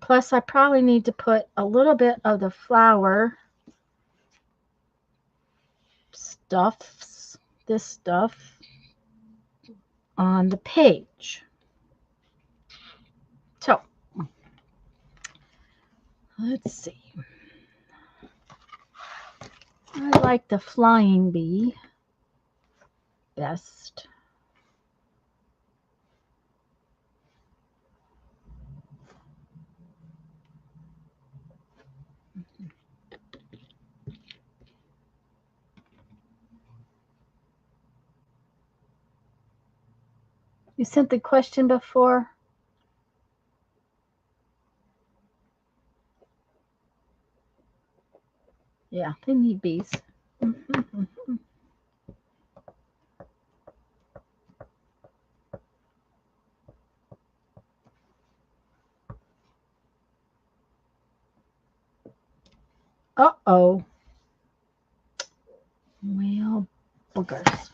Plus I probably need to put a little bit of the flower this stuff on the page. So let's see. I like the flying bee best. You sent the question before? Yeah, they need bees. Uh-oh. Well, boogers.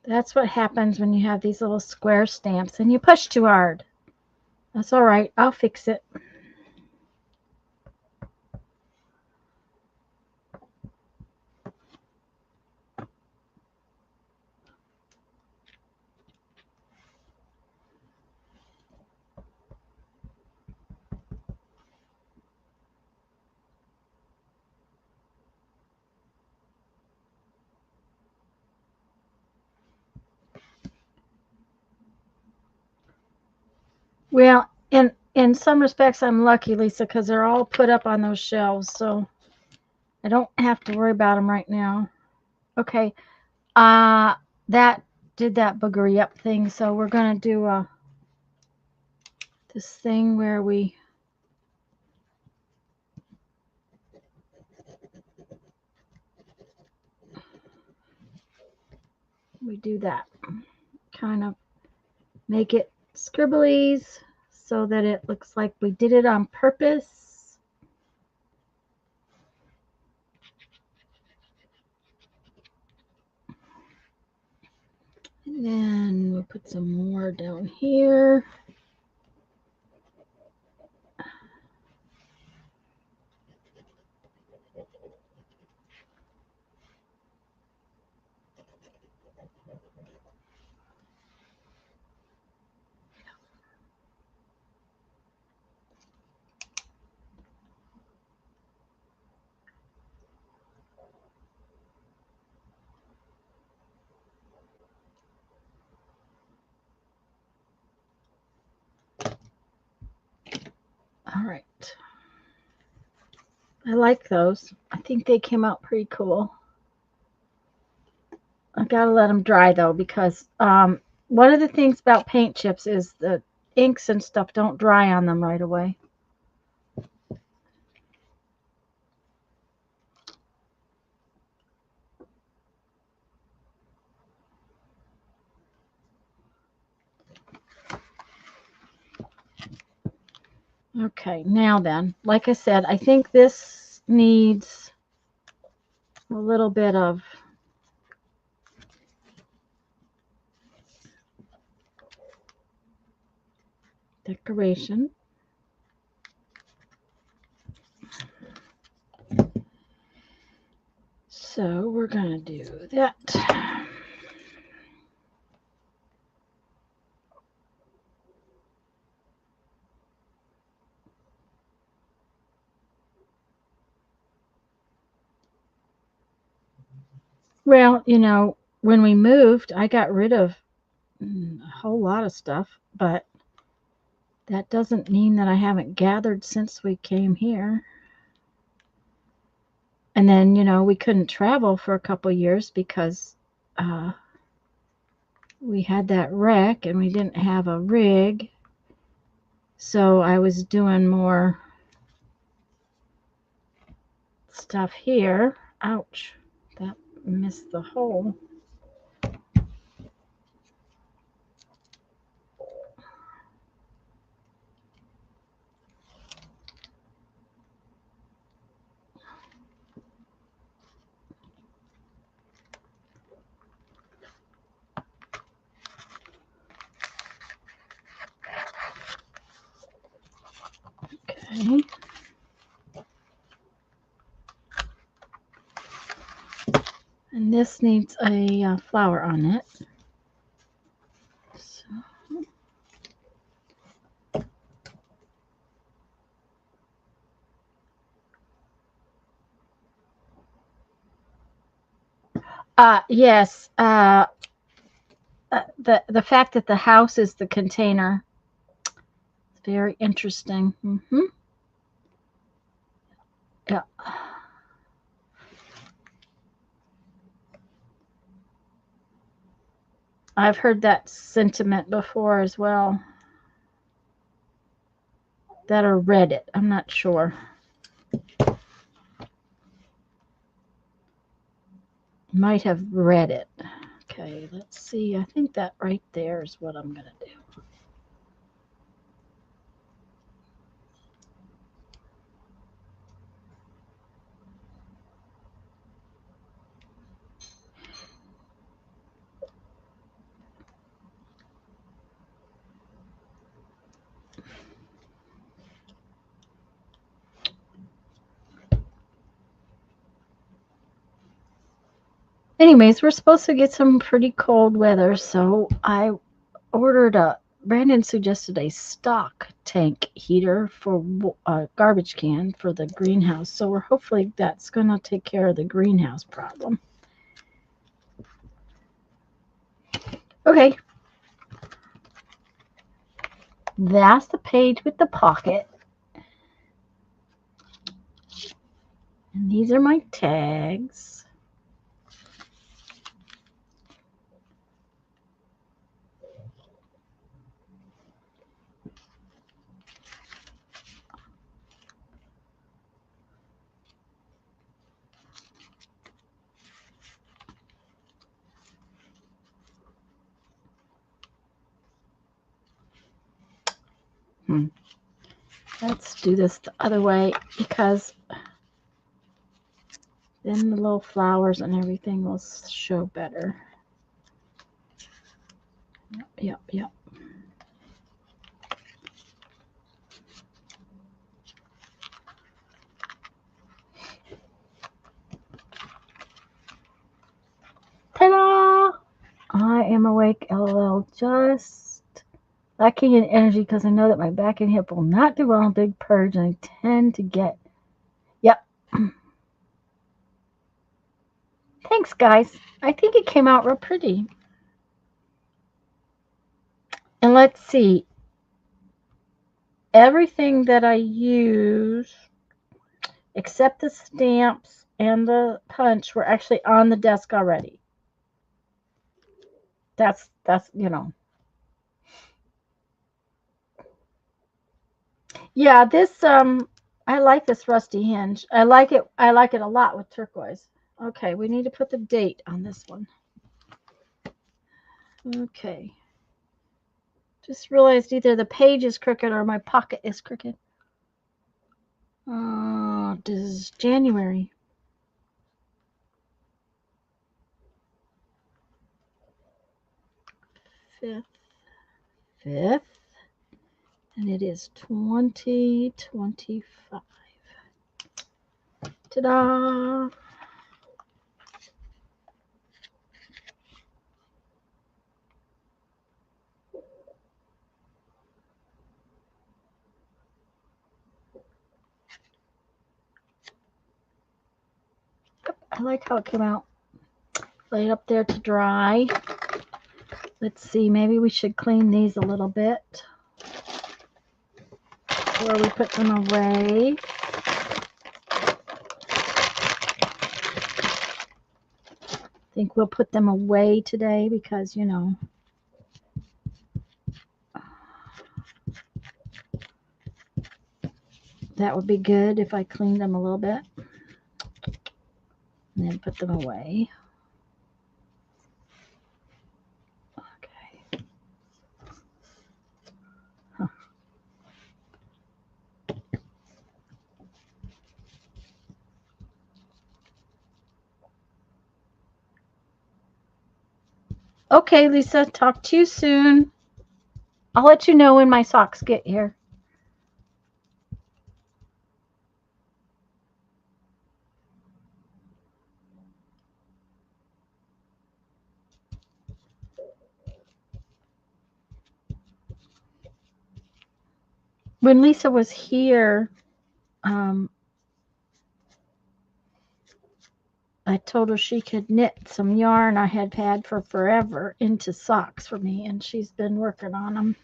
That's what happens when you have these little square stamps and you push too hard. That's all right. I'll fix it. Well, in some respects, I'm lucky, Lisa, because they're all put up on those shelves, so I don't have to worry about them right now. Okay, that did that boogery up thing, so we're gonna do this thing where we do that, kind of make it scribblies so that it looks like we did it on purpose. And then we'll put some more down here. All right. I like those. I think they came out pretty cool. I gotta let them dry though, because one of the things about paint chips is the inks and stuff don't dry on them right away. Okay, now then, like I said, I think this needs a little bit of decoration. So we're gonna do that. Well, you know, when we moved, I got rid of a whole lot of stuff, but that doesn't mean that I haven't gathered since we came here. And then, you know, we couldn't travel for a couple years because we had that wreck and we didn't have a rig. So I was doing more stuff here. Ouch, that missed the hole. Okay. And this needs a flower on it. So. Yes. The fact that the house is the container is very interesting. Yeah. I've heard that sentiment before as well. That or read it. I'm not sure. Might have read it. Okay, let's see. I think that right there is what I'm going to do. Anyways, we're supposed to get some pretty cold weather, so I ordered Brandon suggested a stock tank heater for a garbage can for the greenhouse. So we're hopefully that's going to take care of the greenhouse problem. Okay. That's the page with the pocket. And these are my tags. Let's do this the other way because then the little flowers and everything will show better. Yep. Ta-da! I am awake, LOL. Just lacking in energy because I know that my back and hip will not do well on big purge, and I tend to get. Yep. Thanks, guys. I think it came out real pretty. And let's see. Everything that I use, except the stamps and the punch, were actually on the desk already. That's you know. Yeah, this I like this rusty hinge. I like it a lot with turquoise. Okay, we need to put the date on this one. Okay. Just realized either the page is crooked or my pocket is crooked. This is January. 5th. And it is 2025. Ta-da! I like how it came out. Lay it up there to dry. Let's see, maybe we should clean these a little bit before we put them away. I think we'll put them away today because, you know, that would be good if I cleaned them a little bit and then put them away. Okay. Huh. Okay, Lisa, talk to you soon. I'll let you know when my socks get here. when Lisa was here, I told her she could knit some yarn I had had for forever into socks for me, and she's been working on them.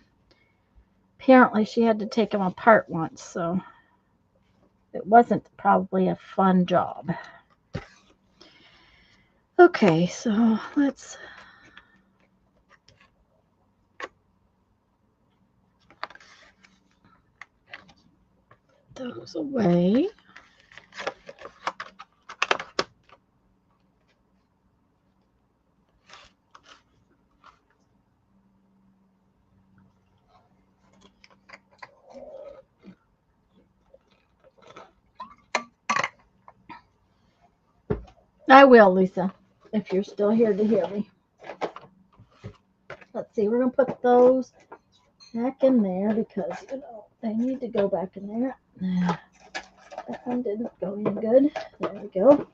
Apparently, she had to take them apart once, so it wasn't probably a fun job. Okay, so let's put those away. I will, Lisa, if you're still here to hear me. Let's see, we're going to put those back in there because, they need to go back in there. That one didn't go in good. There we go.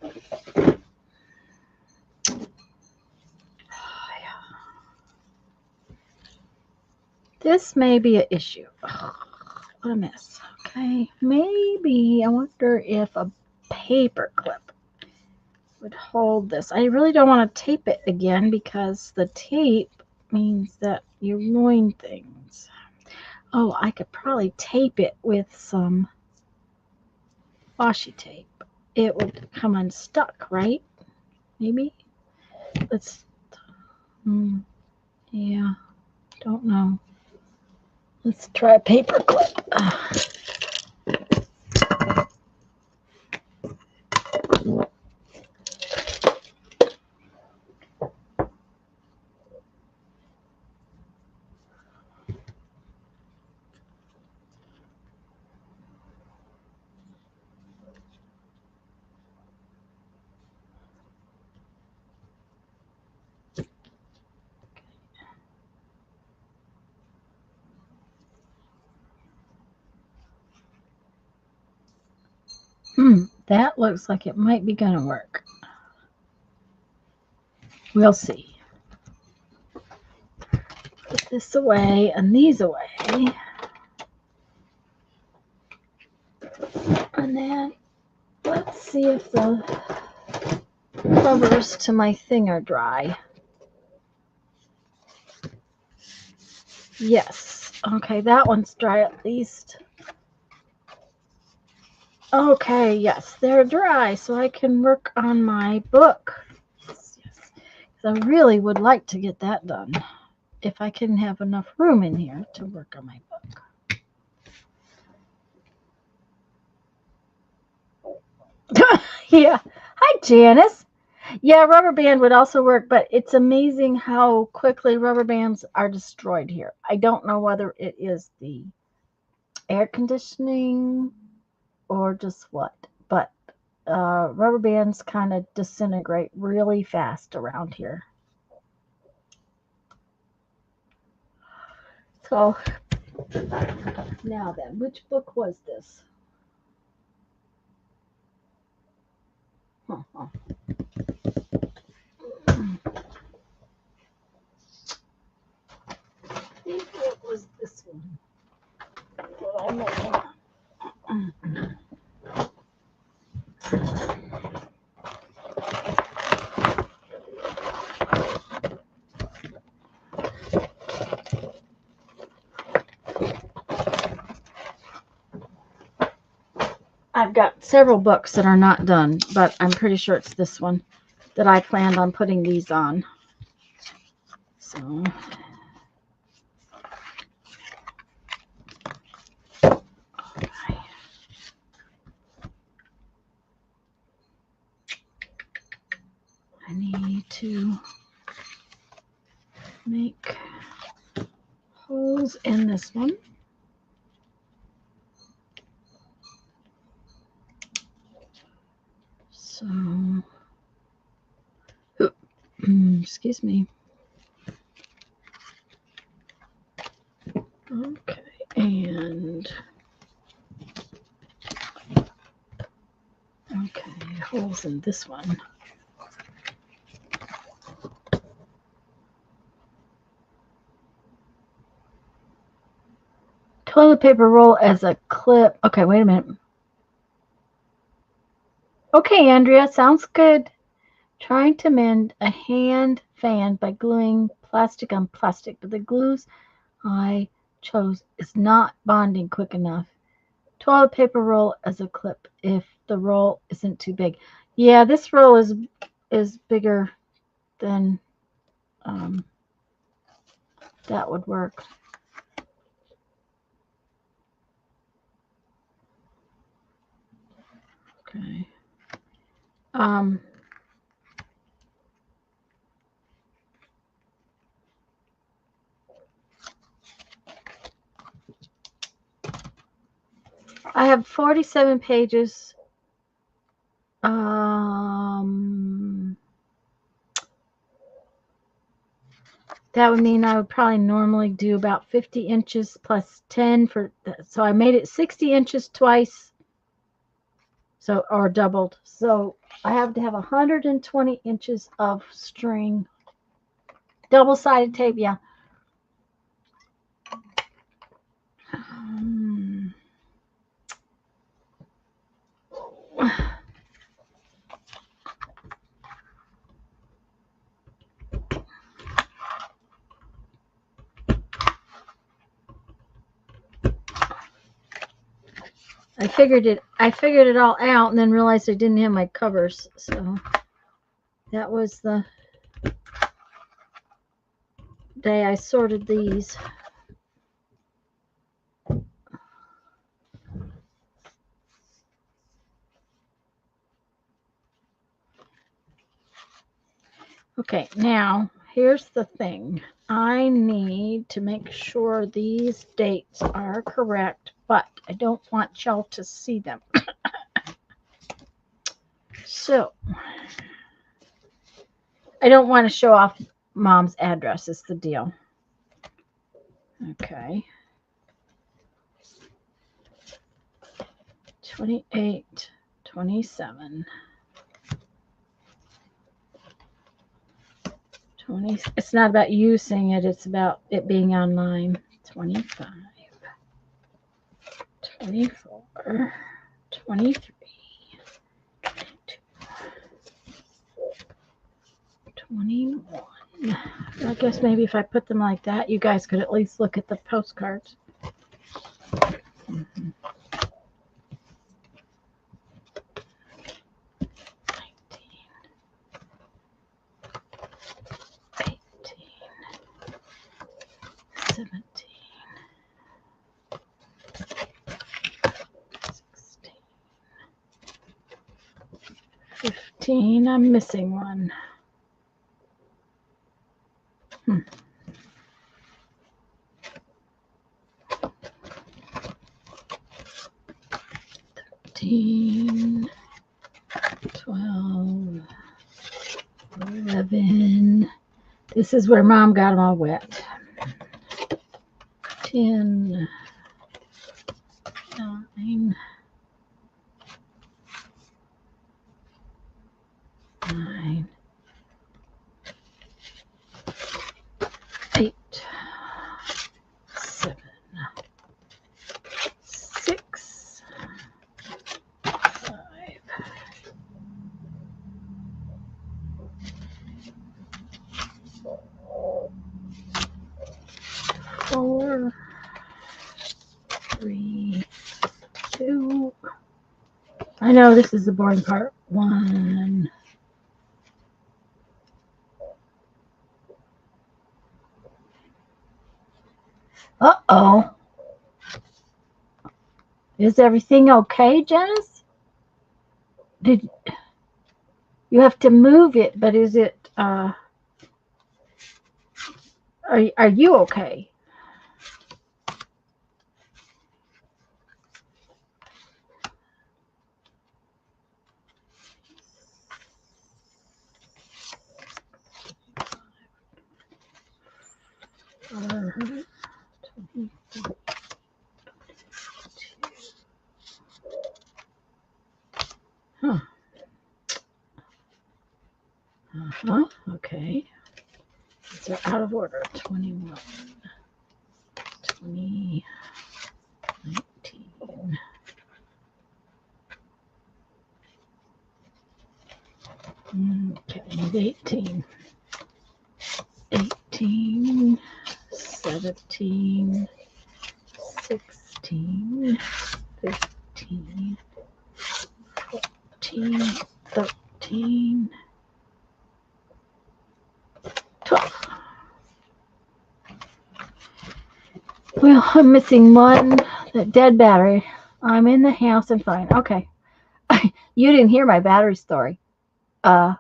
This may be an issue. What a mess. Okay, maybe I wonder if a paper clip would hold this. I really don't want to tape it again because the tape means that you ruin things. Oh, I could probably tape it with some washi tape. It would come unstuck, right? Maybe? Let's, yeah, don't know. Let's try a paper clip. That looks like it might be gonna work. We'll see. Put this away and these away. And then let's see if the covers to my thing are dry. Yes. Okay, that one's dry at least. Okay, yes, they're dry, so I can work on my book. Yes. I really would like to get that done if I can have enough room in here to work on my book. Yeah. Hi, Janice. Yeah, rubber band would also work, but it's amazing how quickly rubber bands are destroyed here. I don't know whether it is the air conditioning or just what, but rubber bands kind of disintegrate really fast around here. So now then, which book was this? I think it was this one. I've got several books that are not done, but I'm pretty sure it's this one that I planned on putting these on. So I need to make holes in this one. So, excuse me. Okay, and okay, holes in this one. Toilet paper roll as a clip. Okay, wait a minute. Okay, Andrea, sounds good. Trying to mend a hand fan by gluing plastic on plastic, but the glues I chose is not bonding quick enough. Toilet paper roll as a clip if the roll isn't too big. Yeah, this roll is bigger than that would work. Okay. I have 47 pages. That would mean I would probably normally do about 50 inches plus 10 for that. So I made it 60 inches twice. So, or doubled. So I have to have 120 inches of string. Double-sided tape, yeah. I figured it all out and then realized I didn't have my covers. So that was the day I sorted these. Okay, now here's the thing. I need to make sure these dates are correct, but I don't want y'all to see them. So I don't want to show off Mom's address is the deal. Okay. 28, 27. 20. It's not about you seeing it, it's about it being online. 25, 24, 23, 22, 21. I guess maybe if I put them like that, you guys could at least look at the postcards. Mm-hmm. 15. I'm missing one. 13, 12, 11. This is where Mom got them all wet. 10, 9, 9, 8, 7, 6, 5, 4, 3, 2. I know this is the boring part. 1. Uh-oh. Is everything okay, Janice? Did you have to move it, but is it are you okay? Huh. Okay. These are out of order. 21, 20, Okay, I need 18. 18, 17, 16, 15, 14, 13, 12. Well, I'm missing one, the dead battery. I'm in the house and fine. Okay. You didn't hear my battery story. I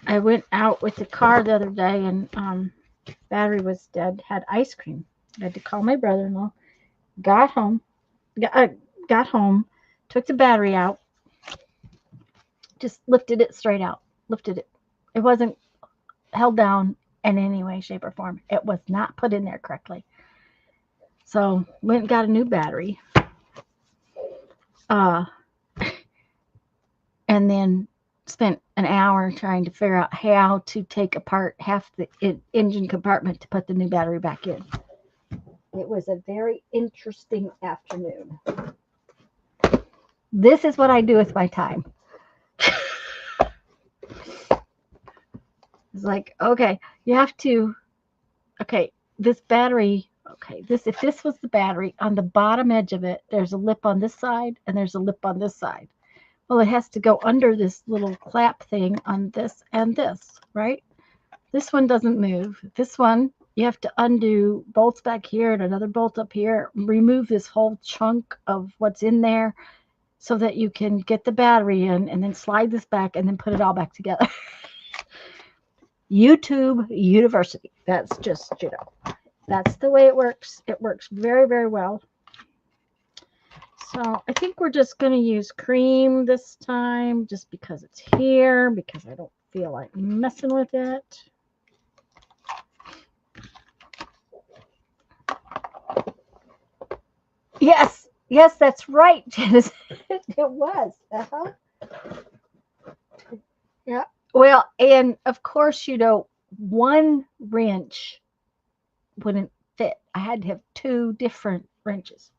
went out with the car the other day and battery was dead. Had ice cream. I had to call my brother-in-law. Got home. Got home. Took the battery out. Just lifted it straight out. Lifted it. It wasn't held down in any way, shape, or form. It was not put in there correctly. So went and got a new battery. And then spent an hour trying to figure out how to take apart half the engine compartment to put the new battery back in. It was a very interesting afternoon. This is what I do with my time. It's like, okay, you have to, okay, this battery, okay, if this was the battery, on the bottom edge of it, there's a lip on this side and there's a lip on this side. Well, it has to go under this little clap thing on this and this, right? This one doesn't move. This one, you have to undo bolts back here and another bolt up here, remove this whole chunk of what's in there so that you can get the battery in and then slide this back and then put it all back together. YouTube University. That's just, that's the way it works. It works very, very well. So I think we're just going to use cream this time just because it's here, because I don't feel like messing with it. Yes, that's right, Janice. It was. Yeah. Well, and of course, one wrench wouldn't fit. I had to have two different wrenches.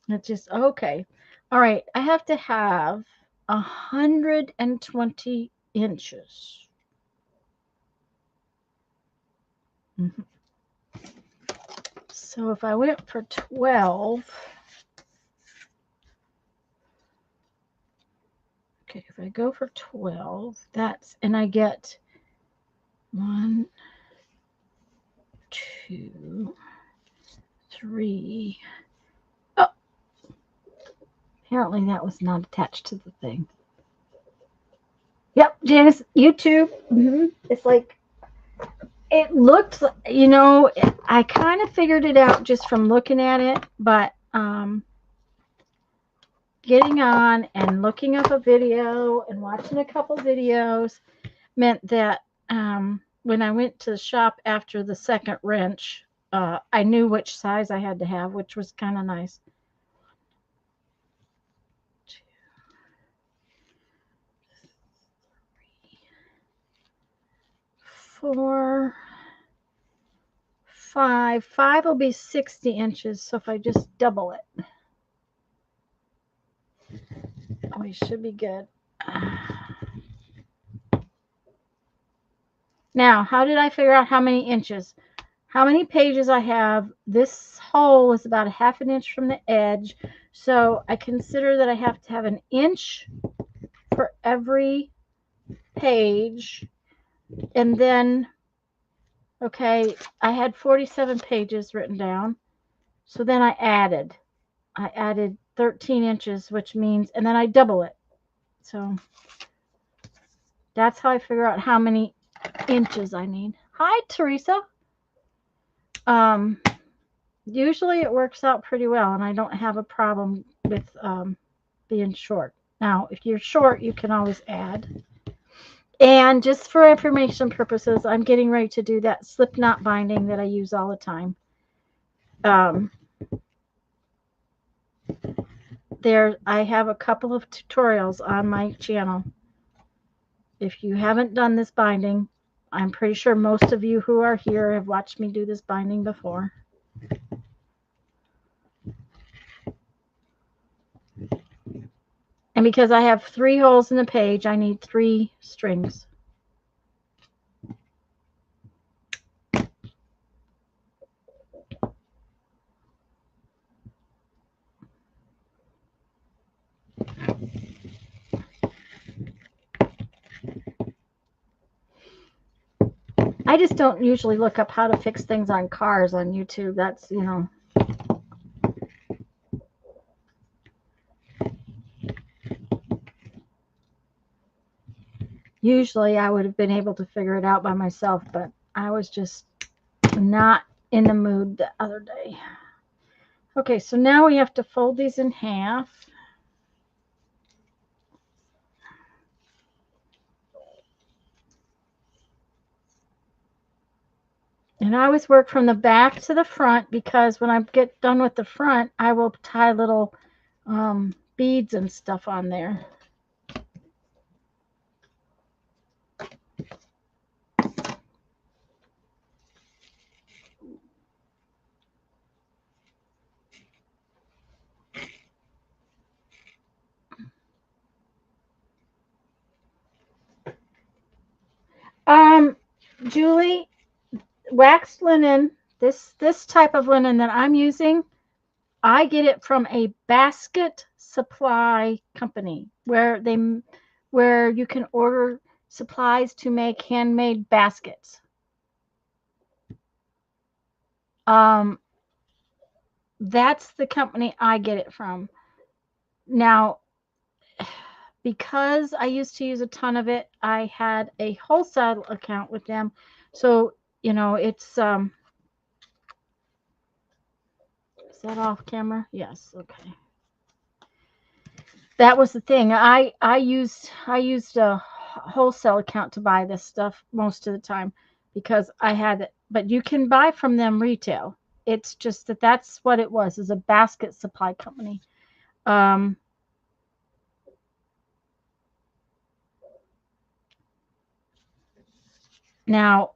It's just okay. All right, I have to have 120 inches. Mm-hmm. So if I went for 12, okay, if I go for 12, and I get 1, 2, 3. Oh, apparently that was not attached to the thing. Yep, Janice, YouTube. Mm-hmm. It's like, it looked, I kind of figured it out just from looking at it, but getting on and looking up a video and watching a couple videos meant that when I went to the shop after the second wrench, I knew which size I had to have, which was kind of nice. 2, 3, 4, 5. 5 will be 60 inches, so if I just double it, we should be good. Now, how did I figure out how many inches? How many pages I have? This hole is about 1/2 inch from the edge, so I consider that I have to have 1 inch for every page. And then, okay, I had 47 pages written down, so then I added 13 inches, which means, and then I double it. So that's how I figure out how many inches I need. Hi, Teresa. Usually it works out pretty well, and I don't have a problem with being short. Now, if you're short, you can always add. And just for information purposes, I'm getting ready to do that slip knot binding that I use all the time. I have a couple of tutorials on my channel. If you haven't done this binding, I'm pretty sure most of you who are here have watched me do this binding before. And because I have 3 holes in the page, I need 3 strings. I just don't usually look up how to fix things on cars on YouTube. That's, you know. Usually I would have been able to figure it out by myself, but I was just not in the mood the other day. Okay, so now we have to fold these in half. And I always work from the back to the front because when I get done with the front, I will tie little beads and stuff on there. Julie, waxed linen, this type of linen that I'm using, I get it from a basket supply company where you can order supplies to make handmade baskets. That's the company I get it from. Now, because I used to use a ton of it, I had a wholesale account with them. So, you know, it's is that off camera? Yes, okay. That was the thing. I used a wholesale account to buy this stuff most of the time because I had it. But you can buy from them retail. It's just that that's what it was, is a basket supply company. Now,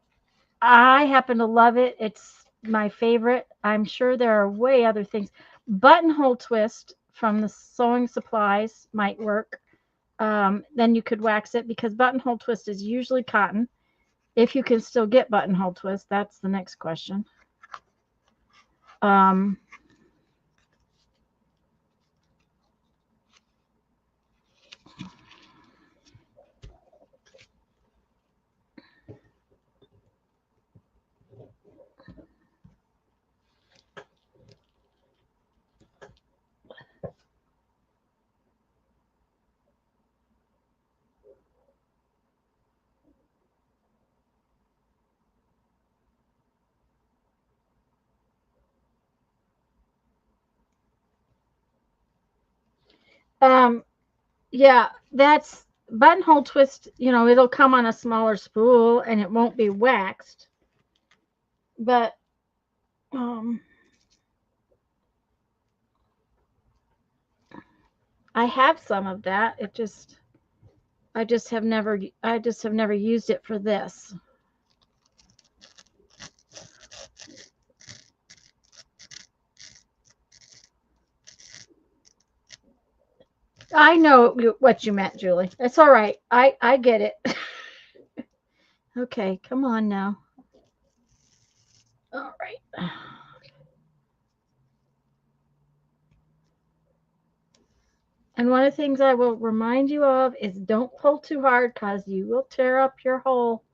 I happen to love it. It's my favorite. I'm sure there are way other things. Buttonhole twist from the sewing supplies might work. Then you could wax it because buttonhole twist is usually cotton. If you can still get buttonhole twist, that's the next question. Yeah, that's buttonhole twist. You know, it'll come on a smaller spool and it won't be waxed. But I have some of that. I just have never used it for this. I know what you meant, Julie. It's all right. I get it. Okay, come on now. All right. And one of the things I will remind you of is don't pull too hard because you will tear up your hole.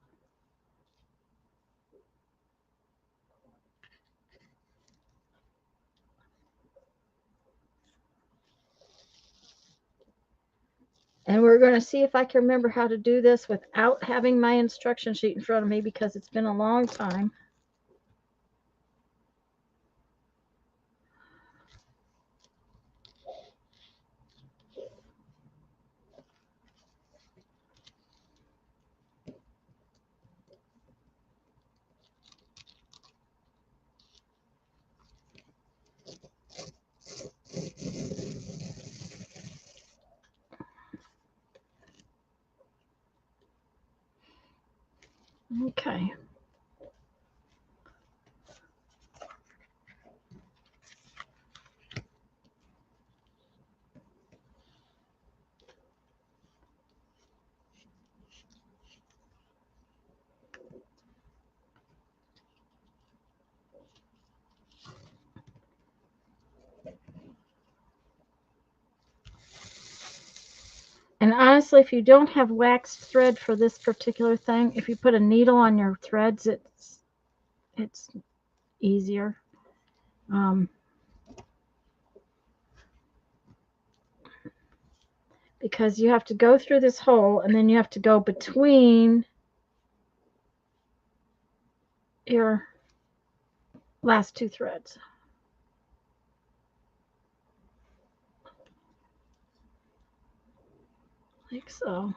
And we're going to see if I can remember how to do this without having my instruction sheet in front of me because it's been a long time. Okay. And honestly, if you don't have waxed thread for this particular thing, if you put a needle on your threads, it's easier. Because you have to go through this hole and then you have to go between your last two threads. Like so.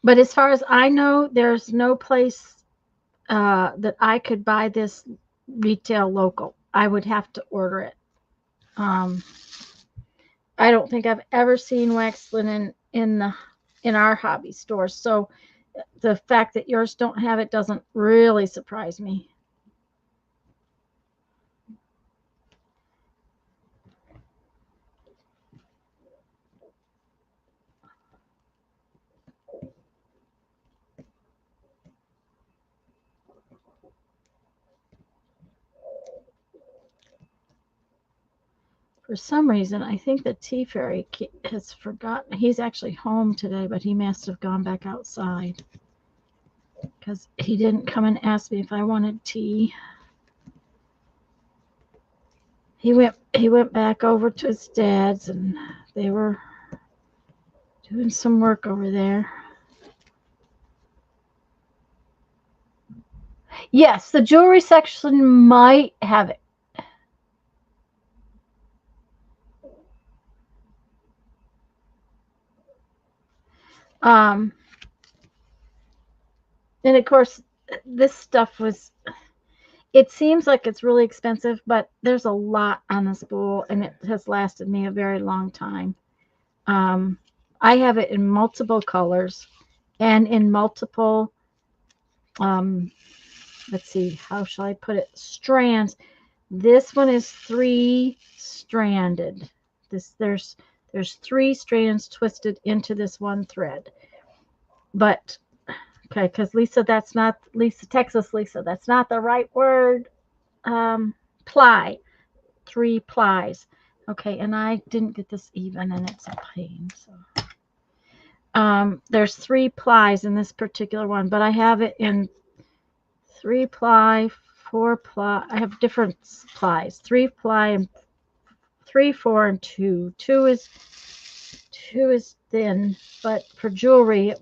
But as far as I know, there's no place that I could buy this retail local. I would have to order it. I don't think I've ever seen wax linen in our hobby stores. So the fact that yours don't have it doesn't really surprise me. For some reason, I think the tea fairy has forgotten. He's actually home today, but he must have gone back outside because he didn't come and ask me if I wanted tea. He went back over to his dad's, and they were doing some work over there. Yes, the jewelry section might have it. And of course, this stuff was, it seems like it's really expensive, but there's a lot on this spool, and it has lasted me a very long time. I have it in multiple colors and in multiple, let's see, how shall I put it? Strands. This one is 3-stranded. There's 3 strands twisted into this one thread. But okay, because Lisa, that's not Lisa, Texas Lisa, that's not the right word. Ply, 3 plies. Okay, and I didn't get this even, and it's a pain. So, there's 3 plies in this particular one, but I have it in 3 ply, 4 ply. I have different plies: 3 ply and 3, 4, and 2. 2 is thin, but for jewelry, it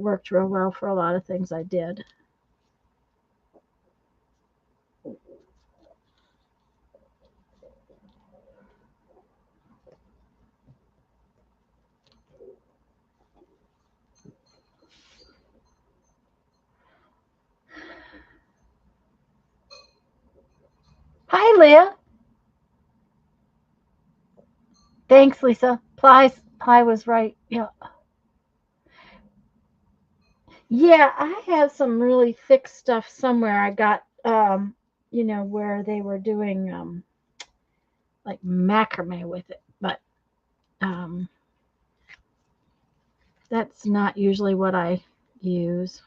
worked real well for a lot of things I did. Hi, Leah. Thanks, Lisa. Ply was right. Yeah. Yeah, I have some really thick stuff somewhere. I got, where they were doing like macrame with it, but that's not usually what I use.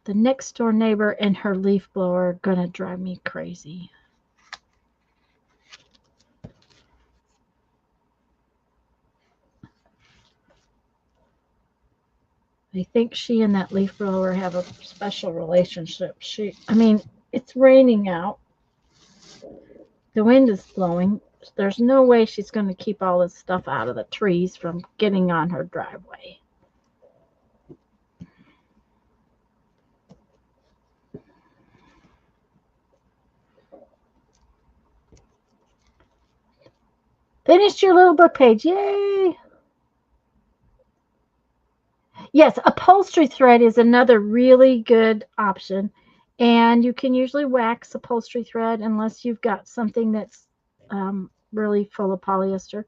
The next door neighbor and her leaf blower are gonna drive me crazy. I think she and that leaf blower have a special relationship. It's raining out. The wind is blowing. There's no way she's going to keep all this stuff out of the trees from getting on her driveway. Finished your little book page. Yay! Yes, upholstery thread is another really good option. And you can usually wax upholstery thread unless you've got something that's really full of polyester.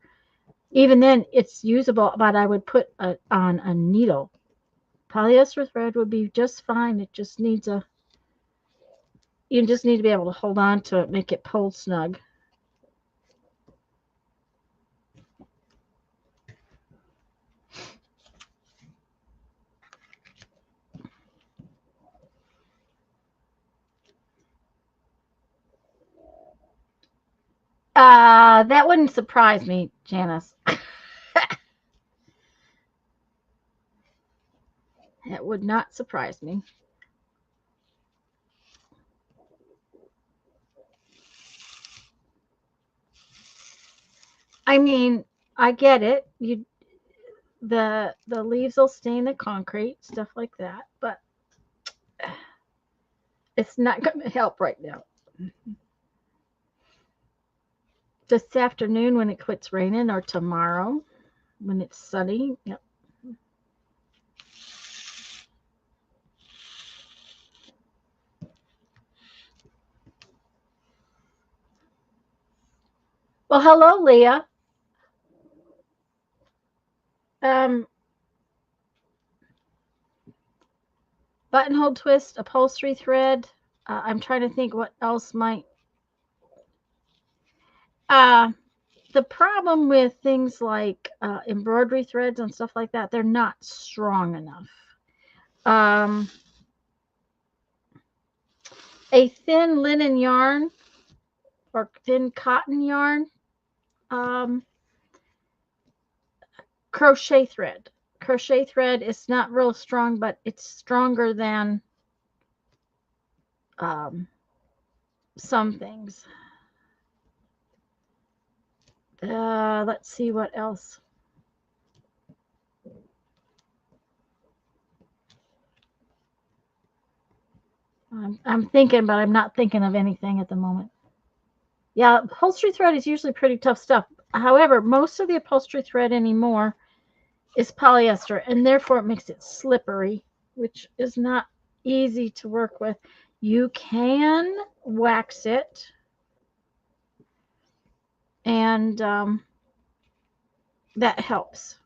Even then, it's usable, but I would put on a needle. Polyester thread would be just fine. It just needs you just need to be able to hold on to it, make it pull snug. That wouldn't surprise me, Janice. That would not surprise me. I mean, I get it. The leaves will stain the concrete, stuff like that, but it's not going to help right now. This afternoon when it quits raining, or tomorrow when it's sunny. Yep. Well, hello, Leah. Buttonhole twist, upholstery thread. I'm trying to think what else might. The problem with things like embroidery threads and stuff like that, they're not strong enough. A thin linen yarn or thin cotton yarn, crochet thread. Crochet thread is not real strong, but it's stronger than some things. Let's see what else. I'm thinking, but I'm not thinking of anything at the moment. Yeah, upholstery thread is usually pretty tough stuff. However, most of the upholstery thread anymore is polyester, and therefore it makes it slippery, which is not easy to work with. You can wax it, and that helps.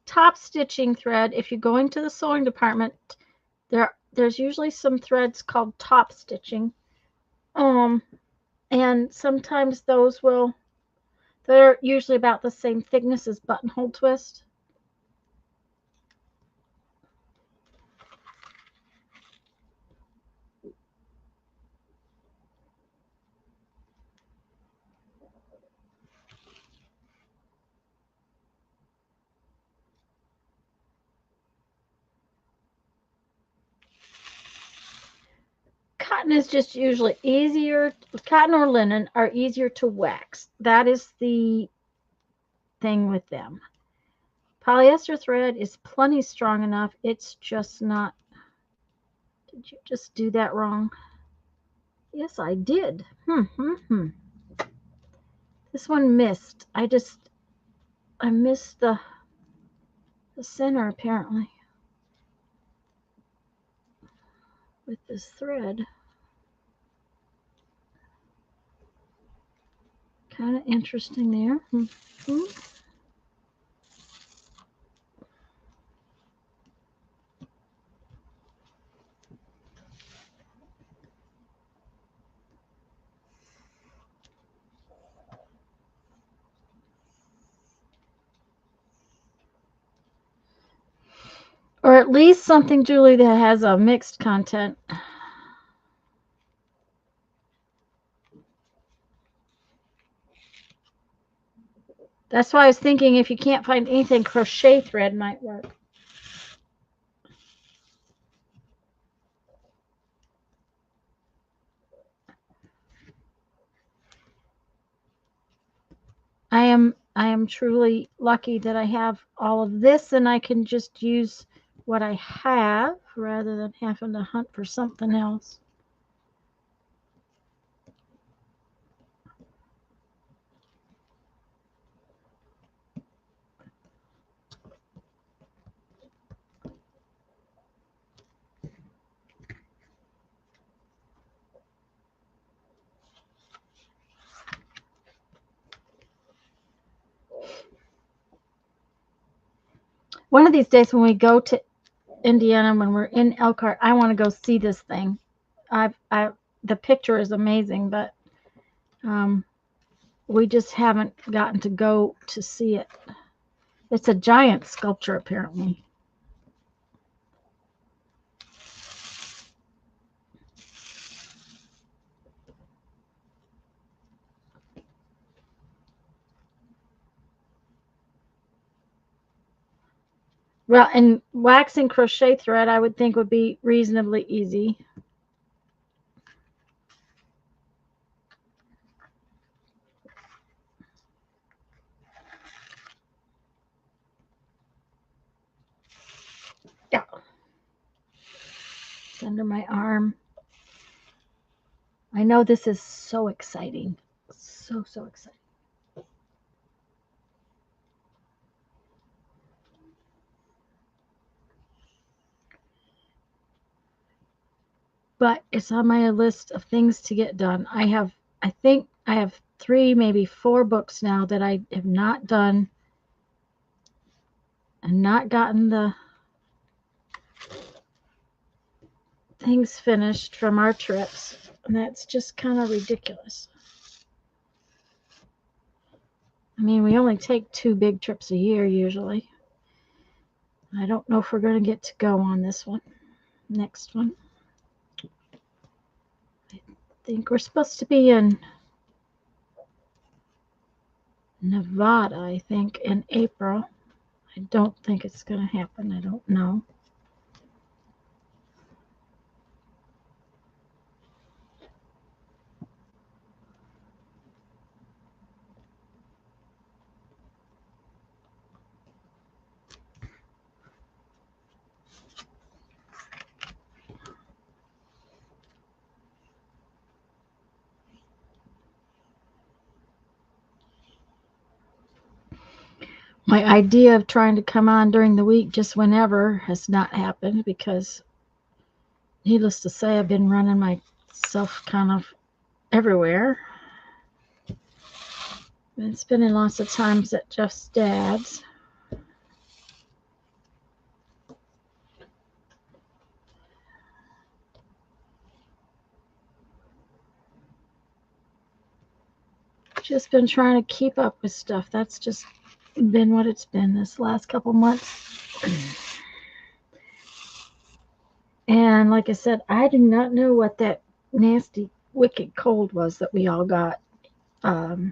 Top stitching thread, if you're going to the sewing department, there's usually some threads called top stitching. And sometimes they're usually about the same thickness as buttonhole twist. Cotton is just usually easier. Cotton or linen are easier to wax. That is the thing with them. Polyester thread is plenty strong enough. It's just not. Did you just do that wrong? Yes, I did. This one missed. I missed the center apparently with this thread. Kind of interesting there. Or at least something, Julie, that has a mixed content. That's why I was thinking if you can't find anything, crochet thread might work. I am I am truly lucky that I have all of this and I can just use what I have rather than having to hunt for something else. One of these days when we go to Indiana, when we're in Elkhart, I want to go see this thing. The picture is amazing, but um, we just haven't gotten to go to see it. It's a giant sculpture, apparently. Well, and wax and crochet thread, I would think would be reasonably easy. Yeah. It's under my arm. I know this is so exciting. So, so exciting. But it's on my list of things to get done. I think I have 3, maybe 4 books now that I have not done and not gotten the things finished from our trips. And that's just kind of ridiculous. I mean, we only take 2 big trips a year usually. I don't know if we're going to get to go on this one, next one. I think we're supposed to be in Nevada, I think, in April. I don't think it's going to happen. I don't know. My idea of trying to come on during the week just whenever has not happened because, needless to say, I've been running myself kind of everywhere. Been spending lots of times at Jeff's dad's. Just been trying to keep up with stuff. That's just been what it's been this last couple months. And like I said, I do not know what that nasty, wicked cold was that we all got. But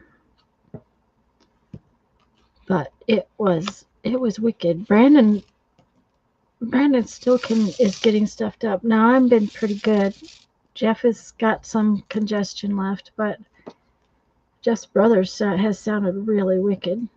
it was wicked. Brandon still is getting stuffed up. Now I've been pretty good. Jeff has got some congestion left, but Jeff's brother has sounded really wicked.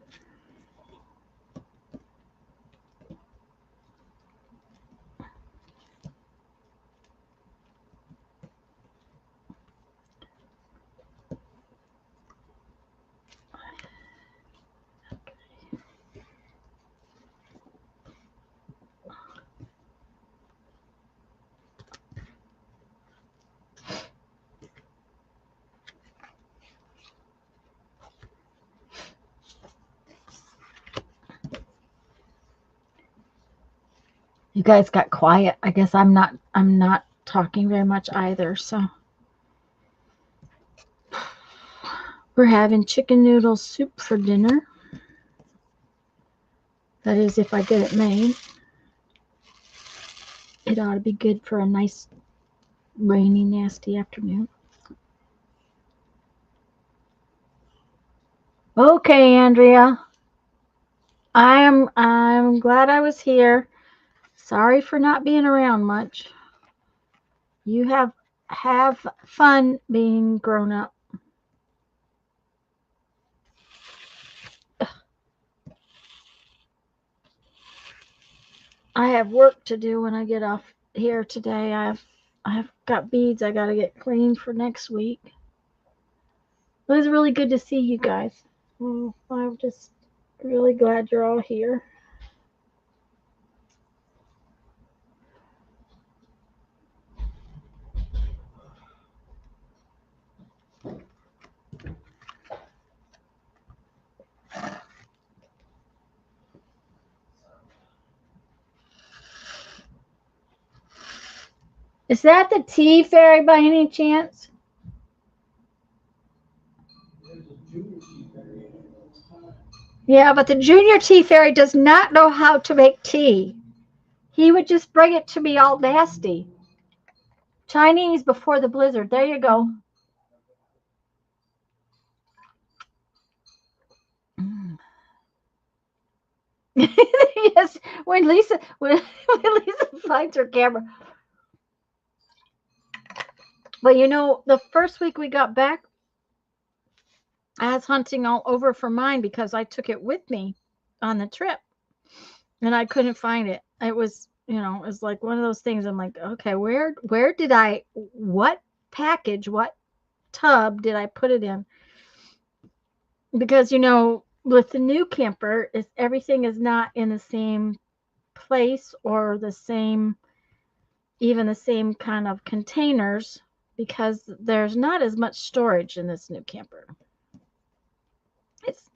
You guys got quiet. I guess I'm not talking very much either, so we're having chicken noodle soup for dinner. That is if I get it made. It ought to be good for a nice rainy, nasty afternoon. Okay, Andrea. I'm glad I was here. Sorry for not being around much. You have fun being grown up. I have work to do when I get off here today. I've got beads I got to get cleaned for next week. It was really good to see you guys. I'm just really glad you're all here. Is that the tea fairy by any chance? Yeah, but the junior tea fairy does not know how to make tea. He would just bring it to me all nasty. Chinese before the blizzard. There you go. Yes, when Lisa finds her camera. But you know, the first week we got back, I was hunting all over for mine because I took it with me on the trip, and I couldn't find it. It was, you know, it was like one of those things. I'm like, okay, where did what package, what tub did I put it in? Because you know, with the new camper, is everything is not in the same place or the same, even the same kind of containers, because there's not as much storage in this new camper. It's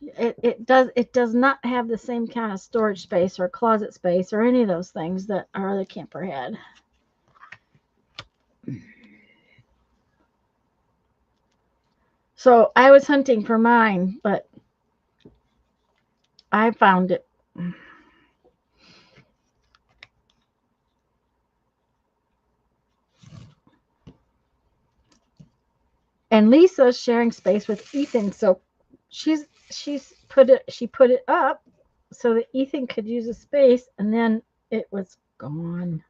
it does not have the same kind of storage space or closet space or any of those things that our other camper had. So I was hunting for mine, but I found it. And Lisa's sharing space with Ethan, so she put it up so that Ethan could use the space, and then it was gone.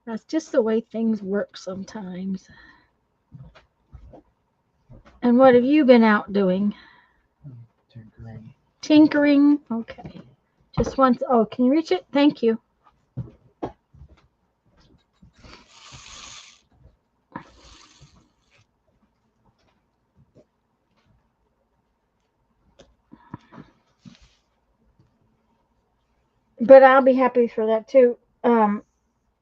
That's just the way things work sometimes. And what have you been out doing? Tinkering. Tinkering? Okay. Just once. Oh, can you reach it? Thank you. But I'll be happy for that too.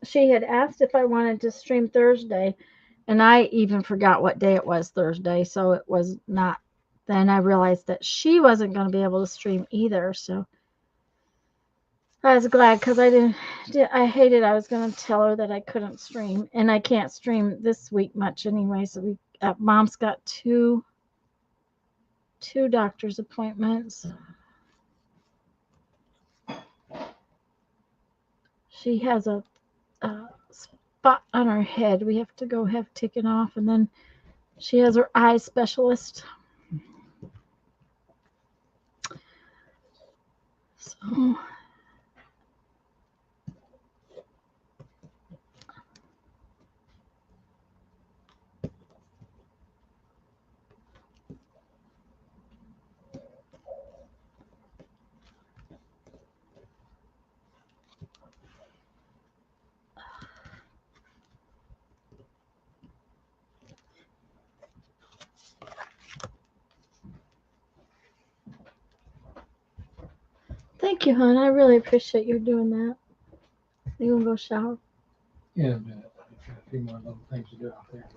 She had asked if I wanted to stream Thursday, and I even forgot what day it was Thursday, so it was not. Then I realized that she wasn't going to be able to stream either, so I was glad because I hated I was going to tell her that I couldn't stream, and I can't stream this week much anyway. So Mom's got two doctor's appointments. She has a spot on her head we have to go have taken off, and then she has her eye specialist. So thank you, hon. I really appreciate you doing that. You gonna go shower? Yeah, a minute. I've got a few more little things to do out there.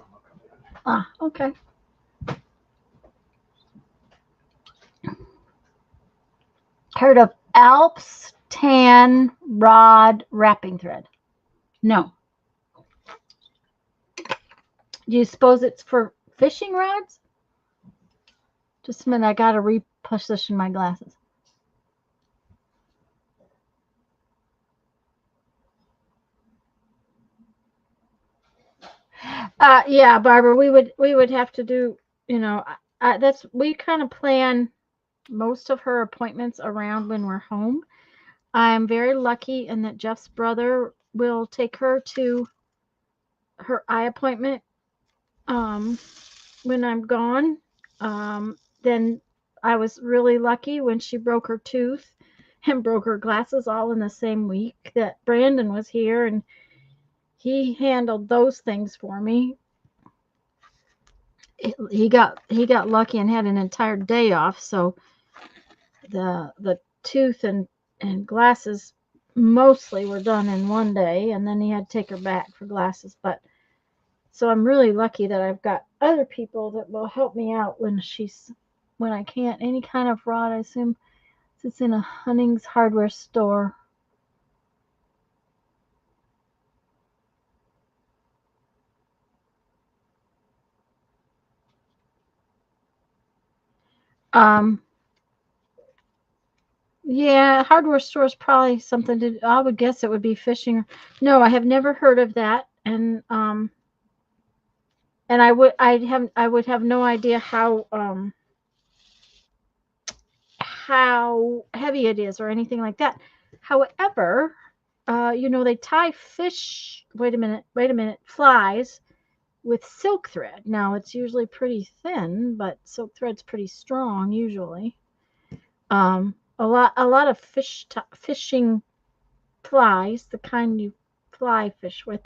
Ah, okay. Heard of Alps tan rod wrapping thread? No. Do you suppose it's for fishing rods? Just a minute, I gotta reposition my glasses. Yeah, Barbara, we would have to do, you know, we kind of plan most of her appointments around when we're home. I'm very lucky in that Jeff's brother will take her to her eye appointment when I'm gone. Then I was really lucky when she broke her tooth. and broke her glasses all in the same week that Brandon was here, and he handled those things for me. He got lucky and had an entire day off, so the tooth and glasses mostly were done in one day, and then he had to take her back for glasses. But so I'm really lucky that I've got other people that will help me out when I can't. Any kind of rod, I assume it's in a Hunnings hardware store. Yeah, hardware store is probably something to. I would guess it would be fishing. No, I have never heard of that, and I would have no idea how heavy it is or anything like that. However, they tie fish. Wait a minute, flies with silk thread. Now it's usually pretty thin, but silk thread's pretty strong usually. A lot of fishing flies, the kind you fly fish with,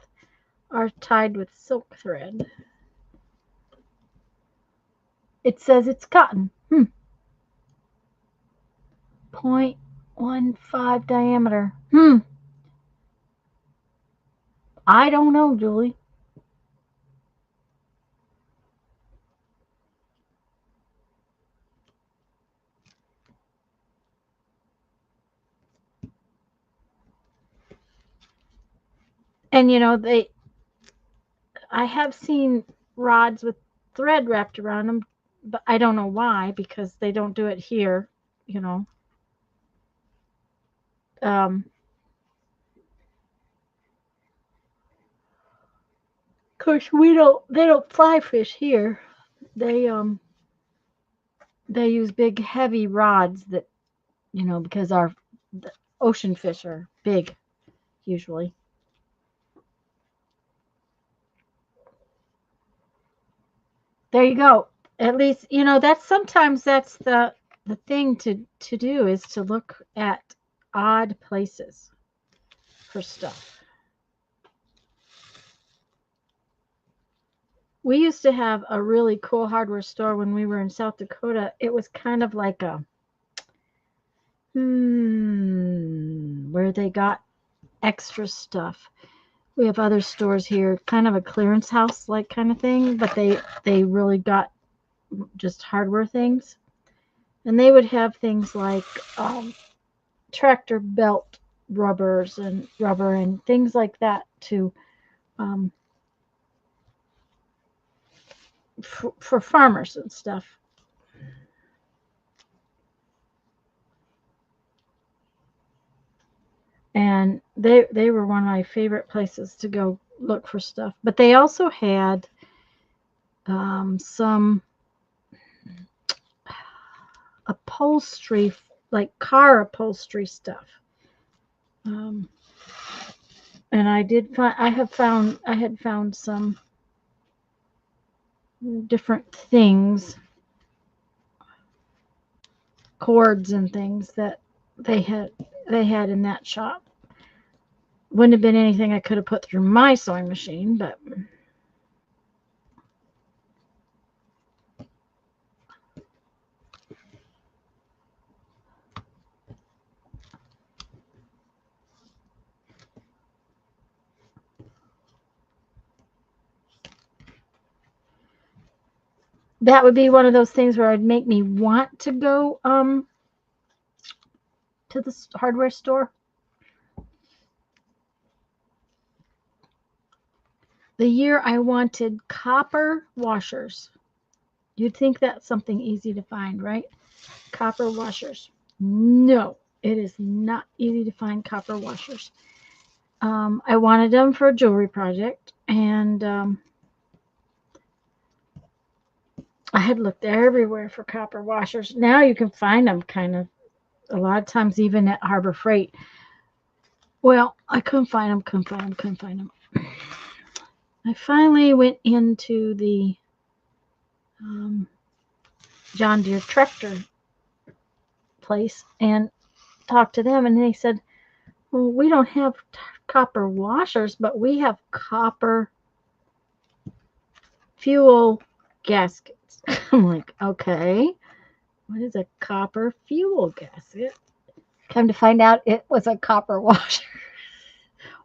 are tied with silk thread. It says it's cotton. 0.15 diameter. I don't know, Julie. And I have seen rods with thread wrapped around them, but I don't know why, because they don't do it here, Of course, they don't fly fish here. They use big heavy rods that, because the ocean fish are big usually. There you go. At least, that's the thing to do, is to look at odd places for stuff. We used to have a really cool hardware store when we were in South Dakota. It was kind of like a where they got extra stuff. We have other stores here, kind of a clearance house like kind of thing, but they really got just hardware things. And they would have things like tractor belt rubber and things like that to for farmers and stuff. And they were one of my favorite places to go look for stuff. But they also had some upholstery, like car upholstery stuff. And I had found some different things, cords and things that they had in that shop. Wouldn't have been anything I could have put through my sewing machine, but that would be one of those things where it'd make me want to go to the hardware store. The year I wanted copper washers. You'd think that's something easy to find, right? Copper washers. No, it is not easy to find copper washers. I wanted them for a jewelry project, and I had looked everywhere for copper washers. Now you can find them kind of a lot of times even at Harbor Freight. Well, I couldn't find them. I finally went into the John Deere tractor place and talked to them, and they said, well, we don't have copper washers, but we have copper fuel gaskets. I'm like, okay, what is a copper fuel gasket? Come to find out, it was a copper washer,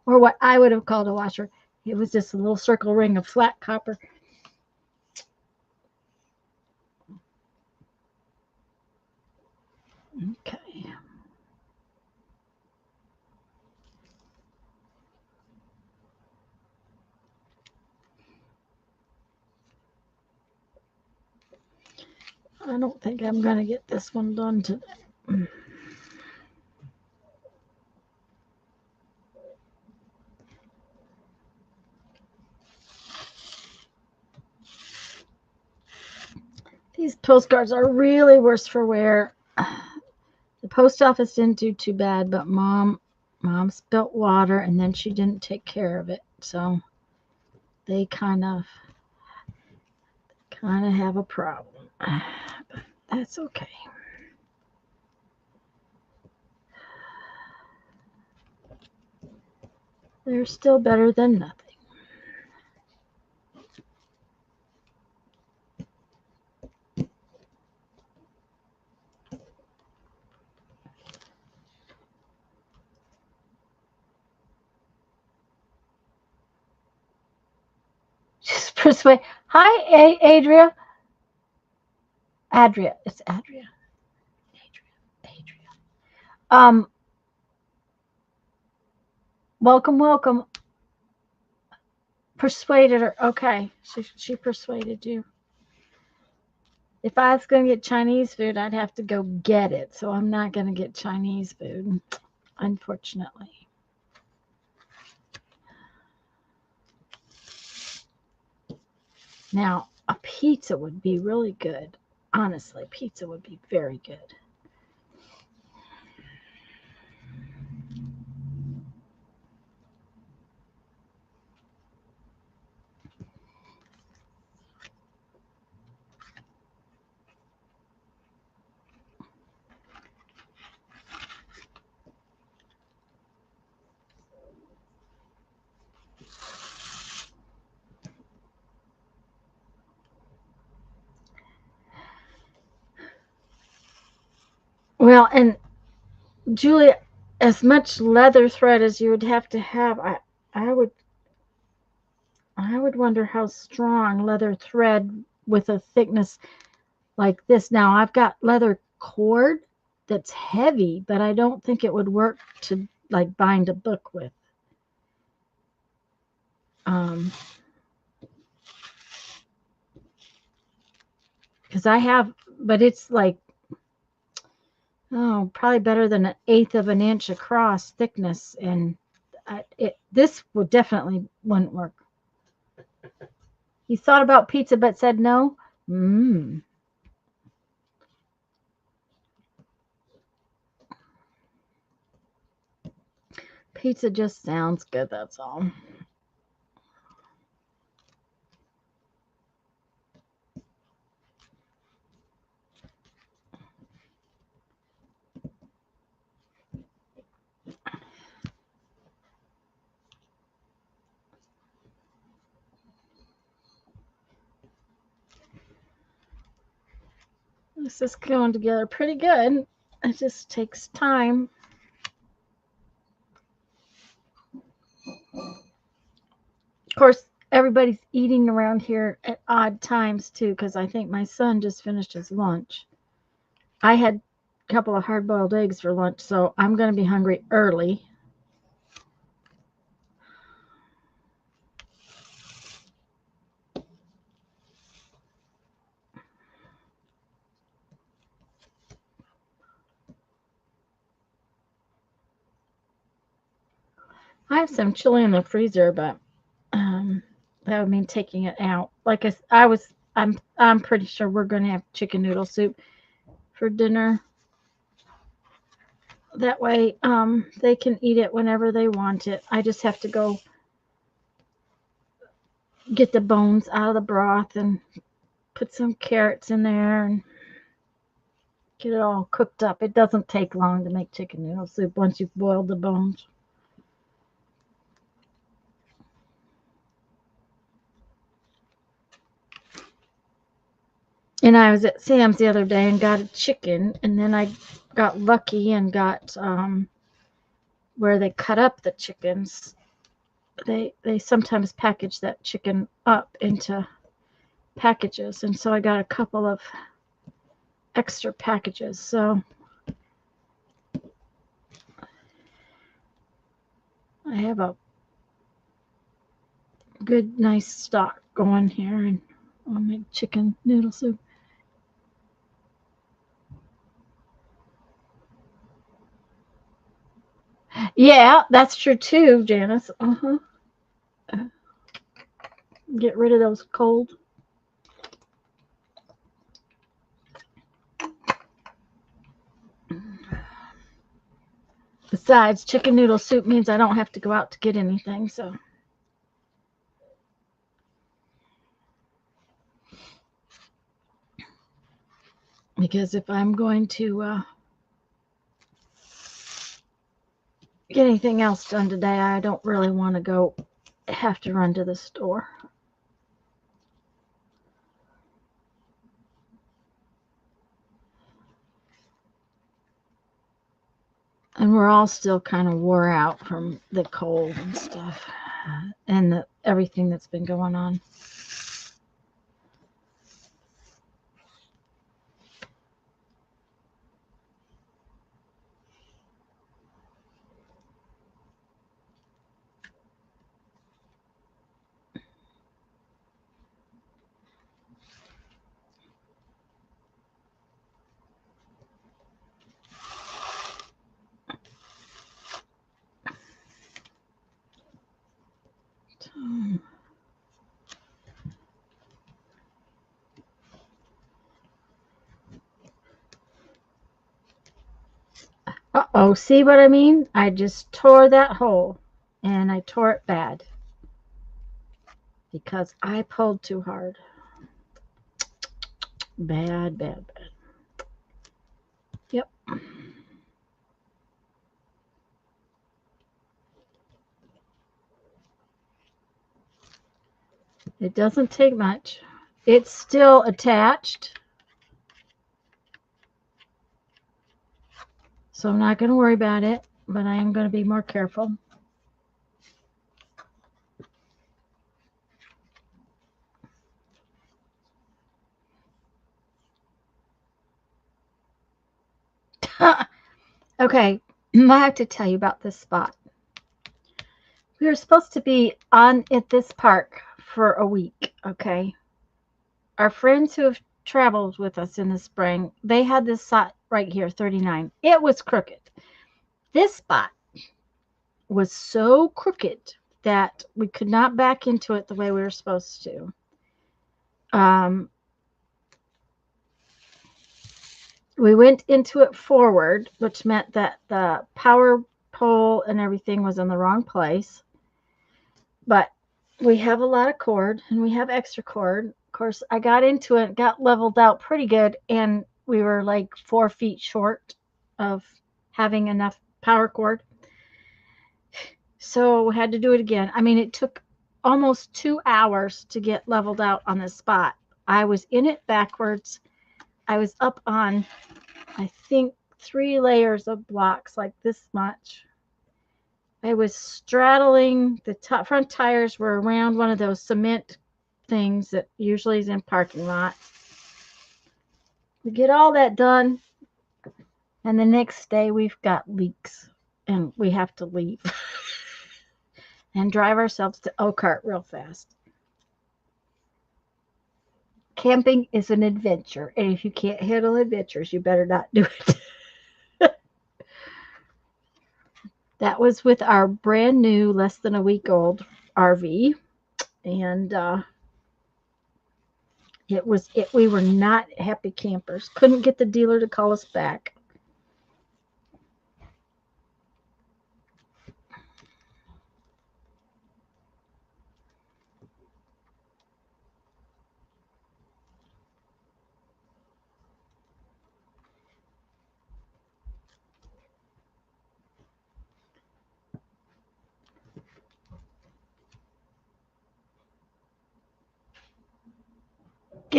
or what I would have called a washer. It was just a little circle ring of flat copper. Okay. I don't think I'm going to get this one done today. These postcards are really worse for wear. The post office didn't do too bad, but mom spilt water and then she didn't take care of it. So they kind of have a problem. But that's okay. They're still better than nothing. Just persuade. Hi, Adria. It's Adria. Welcome. Persuaded her. Okay, she persuaded you. If I was going to get Chinese food, I'd have to go get it. So I'm not going to get Chinese food, unfortunately. Now, a pizza would be really good. Honestly, pizza would be very good. Well, and Julia, as much leather thread as you would have to have, I would wonder how strong leather thread with a thickness like this. Now, I've got leather cord that's heavy, but I don't think it would work to like bind a book with. Because I have, but it's like, oh, probably better than 1/8 of an inch across thickness, and this would definitely wouldn't work. You thought about pizza but said no? Pizza just sounds good, that's all. This is going together pretty good. It just takes time. Of course, everybody's eating around here at odd times too, because I think my son just finished his lunch. I had a couple of hard-boiled eggs for lunch, so I'm going to be hungry early. I have some chili in the freezer, but that would mean taking it out. Like I'm pretty sure we're going to have chicken noodle soup for dinner. That way, they can eat it whenever they want it. I just have to go get the bones out of the broth and put some carrots in there. And Get it all cooked up. It doesn't take long to make chicken noodle soup once you've boiled the bones. And I was at Sam's the other day and got a chicken, and then I got lucky and got where they cut up the chickens. They sometimes package that chicken up into packages, and so I got a couple of extra packages. So I have a good, nice stock going here, and I'll make chicken noodle soup. Yeah, that's true too, Janice. Get rid of those cold. Besides, chicken noodle soup means I don't have to go out to get anything, so. Because if I'm going to get anything else done today, I don't really want to have to run to the store. And we're all still kind of wore out from the cold and stuff and everything that's been going on. Uh-oh, see what I mean? I just tore that hole, and I tore it bad because I pulled too hard. Bad, bad, bad. Yep. It doesn't take much. It's still attached, so I'm not going to worry about it, but I am going to be more careful. Okay, I have to tell you about this spot. We were supposed to be at this park for a week, okay? Our friends who have traveled with us in the spring, they had this spot right here, 39. It was crooked. This spot was so crooked that we could not back into it the way we were supposed to. We went into it forward, which meant that the power pole and everything was in the wrong place. But we have a lot of cord and we have extra cord. Of course, I got into it, got leveled out pretty good, and we were like 4 feet short of having enough power cord. So we had to do it again. I mean, it took almost 2 hours to get leveled out on this spot. I was in it backwards. I was up on, I think, 3 layers of blocks like this much. I was straddling the front tires were around one of those cement things that usually is in parking lots. We get all that done, and the next day we've got leaks, and we have to leave and drive ourselves to Elkhart real fast. Camping is an adventure, and if you can't handle adventures, you better not do it. That was with our brand new, less than a week old RV, and we were not happy campers. Couldn't get the dealer to call us back.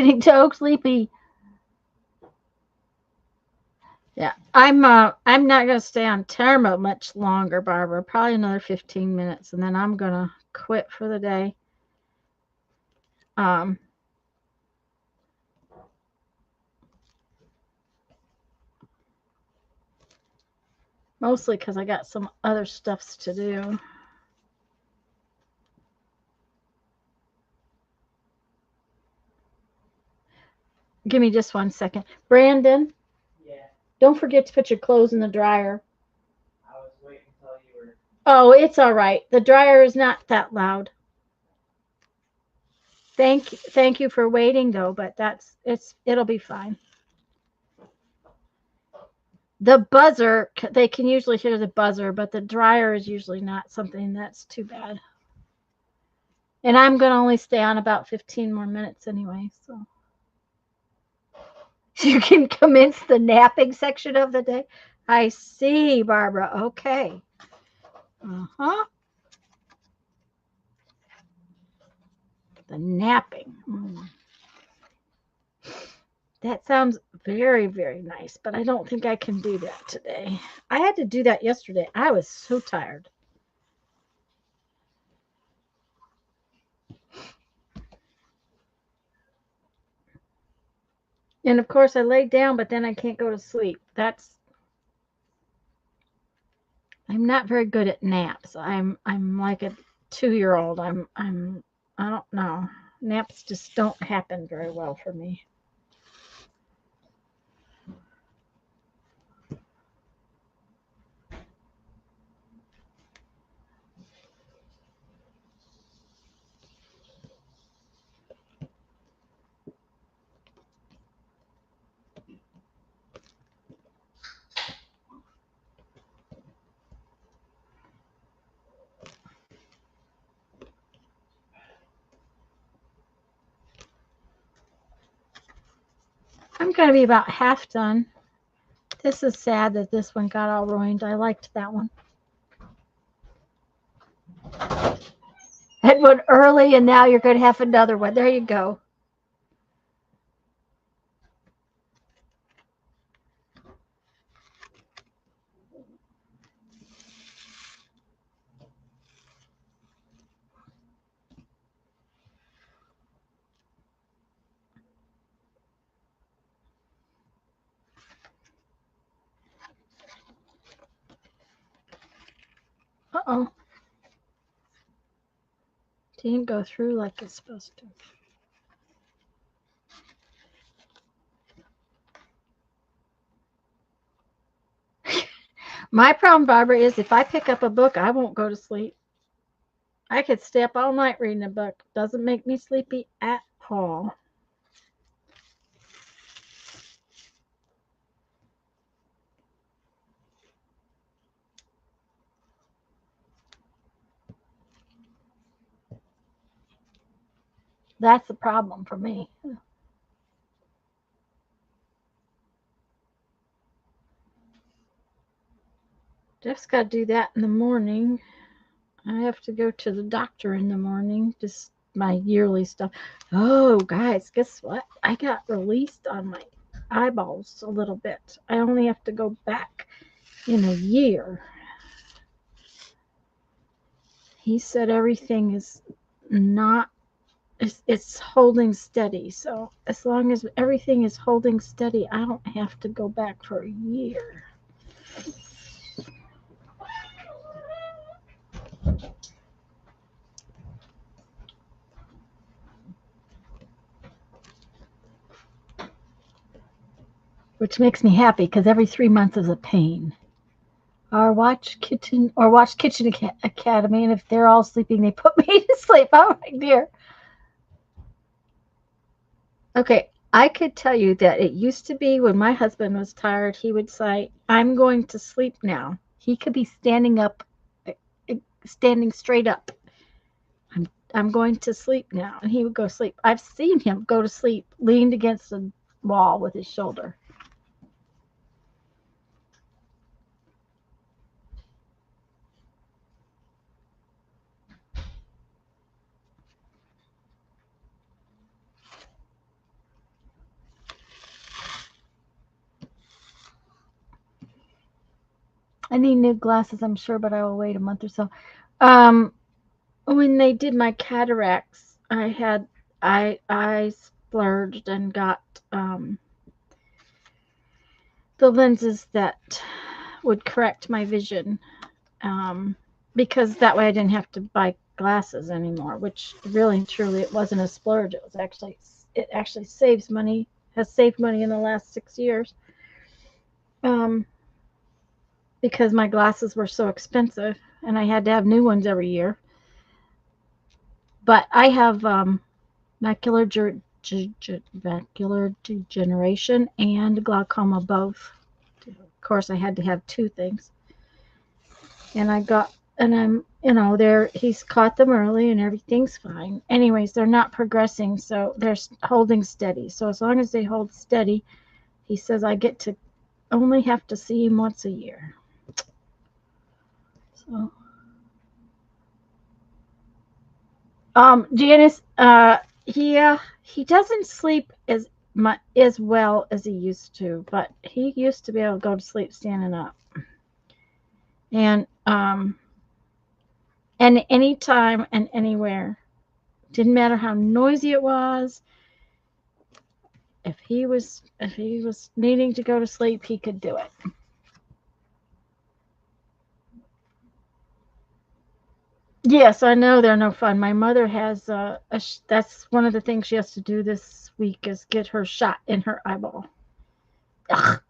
getting so sleepy. Yeah, I'm not gonna stay on camera much longer, Barbara. Probably another 15 minutes, and then I'm gonna quit for the day. Um, Mostly because I got some other stuffs to do. Give me just 1 second. Brandon, Yeah, don't forget to put your clothes in the dryer. I was waiting until you were. Oh, it's all right. The dryer is not that loud. Thank you for waiting though, but it'll be fine. The buzzer, they can usually hear the buzzer, but the dryer is usually not something that's too bad. And I'm going to only stay on about 15 more minutes anyway, so. You can commence the napping section of the day. I see, Barbara. Okay. Uh-huh. The napping. That sounds very, very nice, but I don't think I can do that today. I had to do that yesterday. I was so tired. And of course, I laid down, but then I can't go to sleep. I'm not very good at naps. I'm like a 2-year-old. I don't know. Naps just don't happen very well for me. I'm going to be about half done. This is sad that this one got all ruined. I liked that one. That one early, and now you're going to have another one. There you go. Uh-oh. Didn't go through like it's supposed to. My problem, Barbara, is if I pick up a book, I won't go to sleep. I could stay up all night reading a book. Doesn't make me sleepy at all. That's the problem for me. Jeff's got to do that in the morning. I have to go to the doctor in the morning, just my yearly stuff. Oh, guys, guess what? I got released on my eyeballs a little bit. I only have to go back in a year. He said everything is not, it's holding steady. So as long as everything is holding steady, I don't have to go back for a year. Which makes me happy because every 3 months is a pain. Or watch Kitchen Academy, and if they're all sleeping, they put me to sleep. Oh my dear. Okay, I could tell you that it used to be when my husband was tired, he would say, "I'm going to sleep now." He could be standing up, standing straight up. I'm going to sleep now, and he would go to sleep. I've seen him go to sleep leaned against a wall with his shoulder. I need new glasses, I'm sure, but I will wait a month or so. When they did my cataracts, I splurged and got the lenses that would correct my vision, because that way I didn't have to buy glasses anymore. Which really and truly, it wasn't a splurge. It actually saves money. Has saved money in the last 6 years. Um, because my glasses were so expensive and I had to have new ones every year. But I have macular degeneration and glaucoma both. Of course, I had to have two things. And I'm, there, he's caught them early and everything's fine. Anyways, they're not progressing, so they're holding steady. So as long as they hold steady, he says I get to only have to see him once a year. So, Janice, he doesn't sleep as well as he used to, but he used to be able to go to sleep standing up. And anytime and anywhere. Didn't matter how noisy it was. If he was needing to go to sleep, he could do it. Yes, I know they're no fun. My mother has that's one of the things she has to do this week is get her shot in her eyeball. Ugh.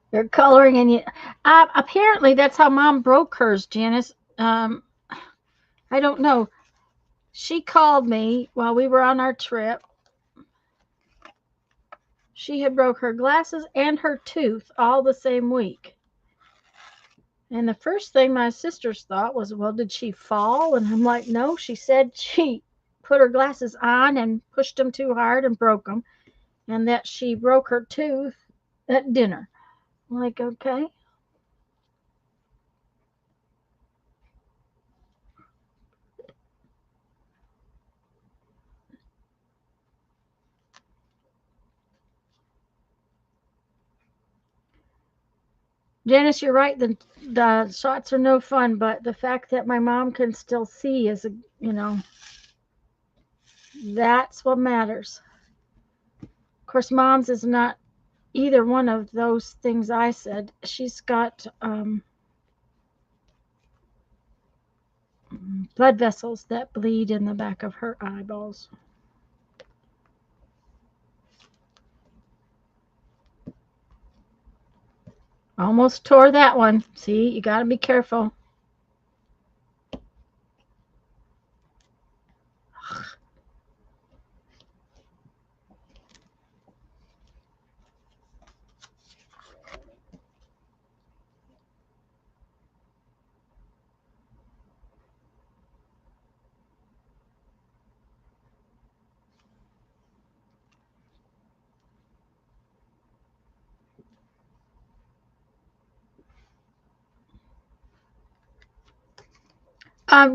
They're coloring and apparently that's how Mom broke hers, Janice. I don't know. She called me while we were on our trip. She had broke her glasses and her tooth all the same week. And the first thing my sisters thought was, well, did she fall? And I'm like, no, she said she put her glasses on and pushed them too hard and broke them, and that she broke her tooth at dinner. I'm like, okay. Janice, you're right. The shots are no fun, but the fact that my mom can still see is, that's what matters. Of course, Mom's is not either one of those things I said. She's got blood vessels that bleed in the back of her eyeballs. Almost tore that one. See, you got to be careful.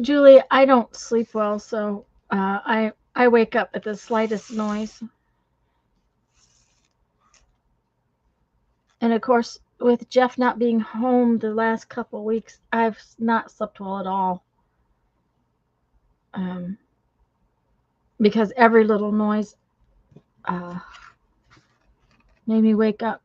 Julie, I don't sleep well, so I wake up at the slightest noise. And of course, with Jeff not being home the last couple of weeks, I've not slept well at all. Because every little noise made me wake up.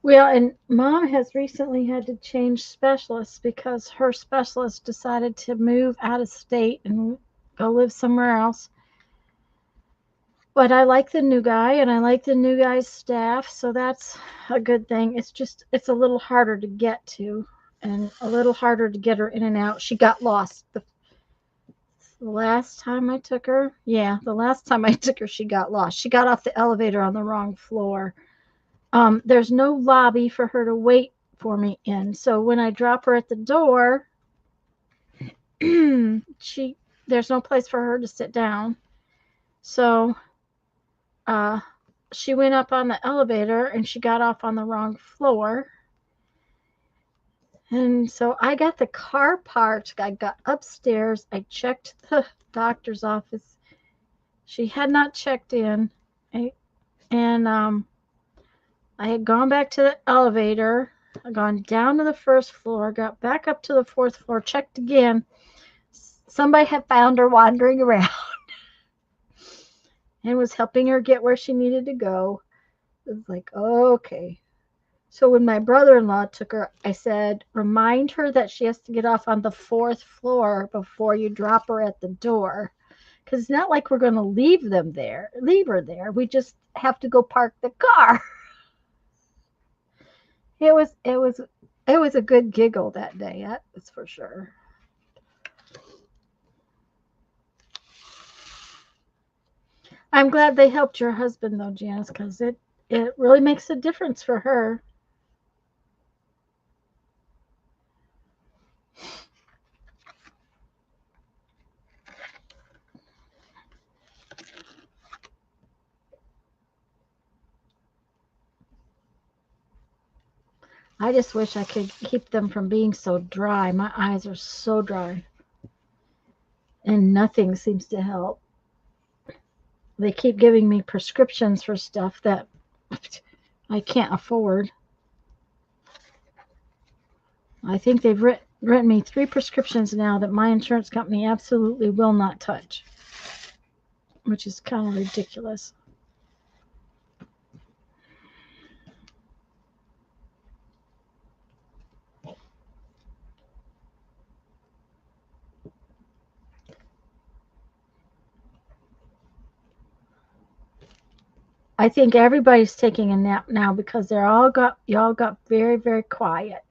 Well, and Mom has recently had to change specialists because her specialist decided to move out of state and go live somewhere else. But I like the new guy and I like the new guy's staff, so that's a good thing. It's a little harder to get to and a little harder to get her in and out. She got lost the last time I took her. Yeah, the last time I took her, she got lost. She got off the elevator on the wrong floor. There's no lobby for her to wait for me in. So when I drop her at the door, there's no place for her to sit down. So she went up on the elevator and she got off on the wrong floor. And so I got the car parked. I got upstairs. I checked the doctor's office. She had not checked in. And I had gone back to the elevator. I'd gone down to the first floor, got back up to the fourth floor, checked again. Somebody had found her wandering around and was helping her get where she needed to go. It was like, oh, okay. So when my brother-in-law took her, I said, remind her that she has to get off on the fourth floor before you drop her at the door. Because it's not like we're going to leave her there. We just have to go park the car. It was a good giggle that day, that's for sure. I'm glad they helped your husband though, Janice, because it really makes a difference for her. I just wish I could keep them from being so dry. My eyes are so dry. And nothing seems to help. They keep giving me prescriptions for stuff that I can't afford. I think they've written me 3 prescriptions now that my insurance company absolutely will not touch, which is kind of ridiculous. I think everybody's taking a nap now because y'all got very, very quiet.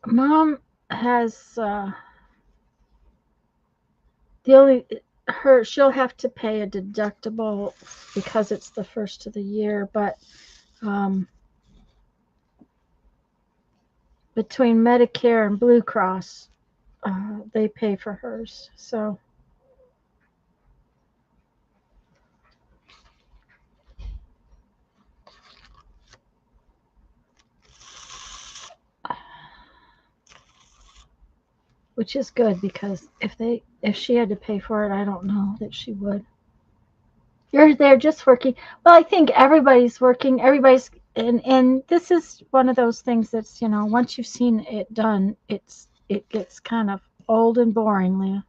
Mom has she'll have to pay a deductible because it's the first of the year, but between Medicare and Blue Cross, they pay for hers. So which is good because if she had to pay for it, I don't know that she would. You're there just working. Well, I think everybody's working. And this is one of those things that's, once you've seen it done, it gets kind of old and boring, Leah.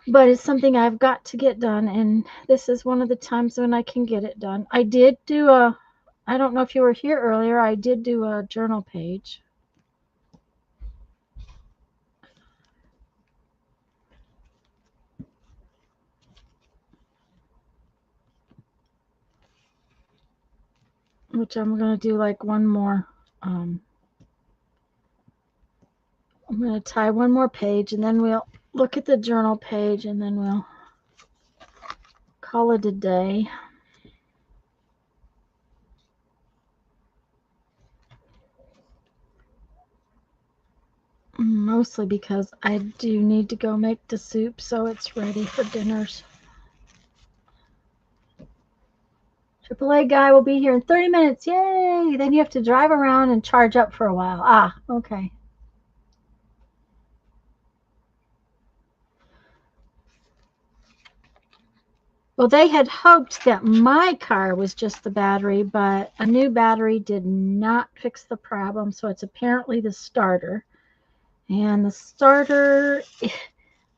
But it's something I've got to get done, and this is one of the times when I can get it done. I don't know if you were here earlier, I did do a journal page. Which I'm going to do like one more. I'm going to tie one more page, and then we'll look at the journal page, and then we'll call it a day. Mostly because I do need to go make the soup so it's ready for dinners. AAA guy will be here in 30 minutes. Yay! Then you have to drive around and charge up for a while. Ah, okay. Well, they had hoped that my car was just the battery, but a new battery did not fix the problem, so it's apparently the starter. And the starter,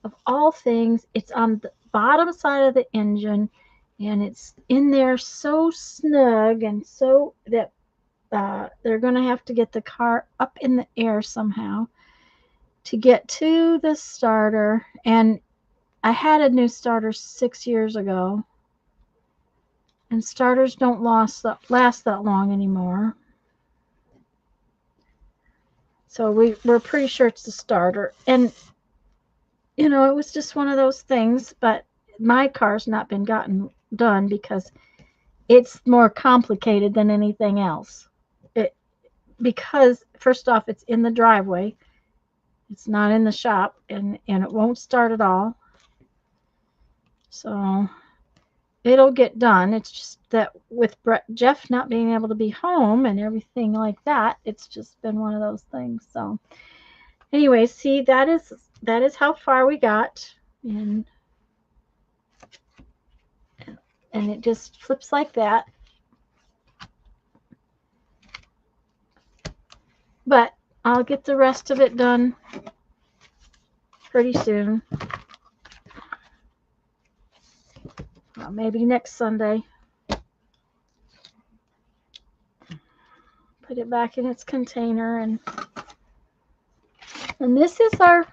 of all things, it's on the bottom side of the engine, and it's in there so snug and so that they're going to have to get the car up in the air somehow to get to the starter. And I had a new starter 6 years ago, and starters don't last that long anymore. So we're pretty sure it's the starter. And, you know, it was just one of those things, but my car's not been gotten done because it's more complicated than anything else. Because, first off, it's in the driveway. It's not in the shop, and it won't start at all. So it'll get done. It's just that with Jeff not being able to be home and everything like that, it's just been one of those things. So anyway, see, that is how far we got, and it just flips like that. But I'll get the rest of it done pretty soon. Maybe next Sunday. Put it back in its container, and this is our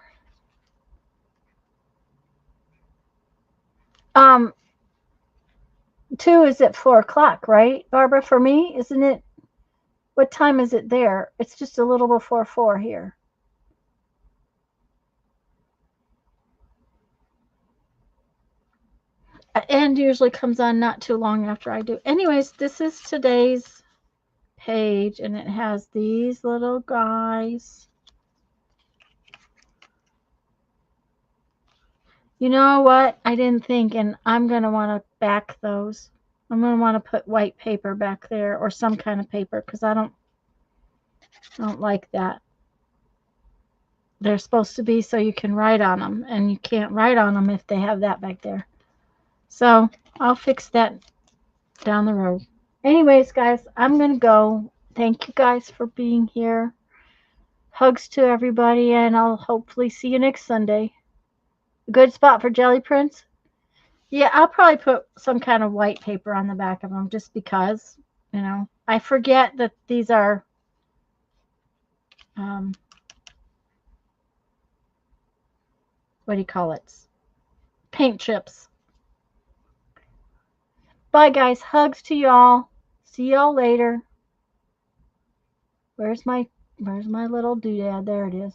2 is at 4 o'clock, right, Barbara? For me, isn't it? What time is it there? It's just a little before 4 here. And usually comes on not too long after I do. Anyways, this is today's page, and it has these little guys. You know what? I didn't think, and I'm going to want to back those. I'm going to want to put white paper back there, or some kind of paper, because I don't like that. They're supposed to be so you can write on them, and you can't write on them if they have that back there. So I'll fix that down the road. Anyways, guys, I'm going to go. Thank you guys for being here. Hugs to everybody, and I'll hopefully see you next Sunday. A good spot for jelly prints? Yeah, I'll probably put some kind of white paper on the back of them just because, you know, I forget that these are what do you call it? Paint chips. Bye, guys. Hugs to y'all. See y'all later. Where's my little doodad? There it is.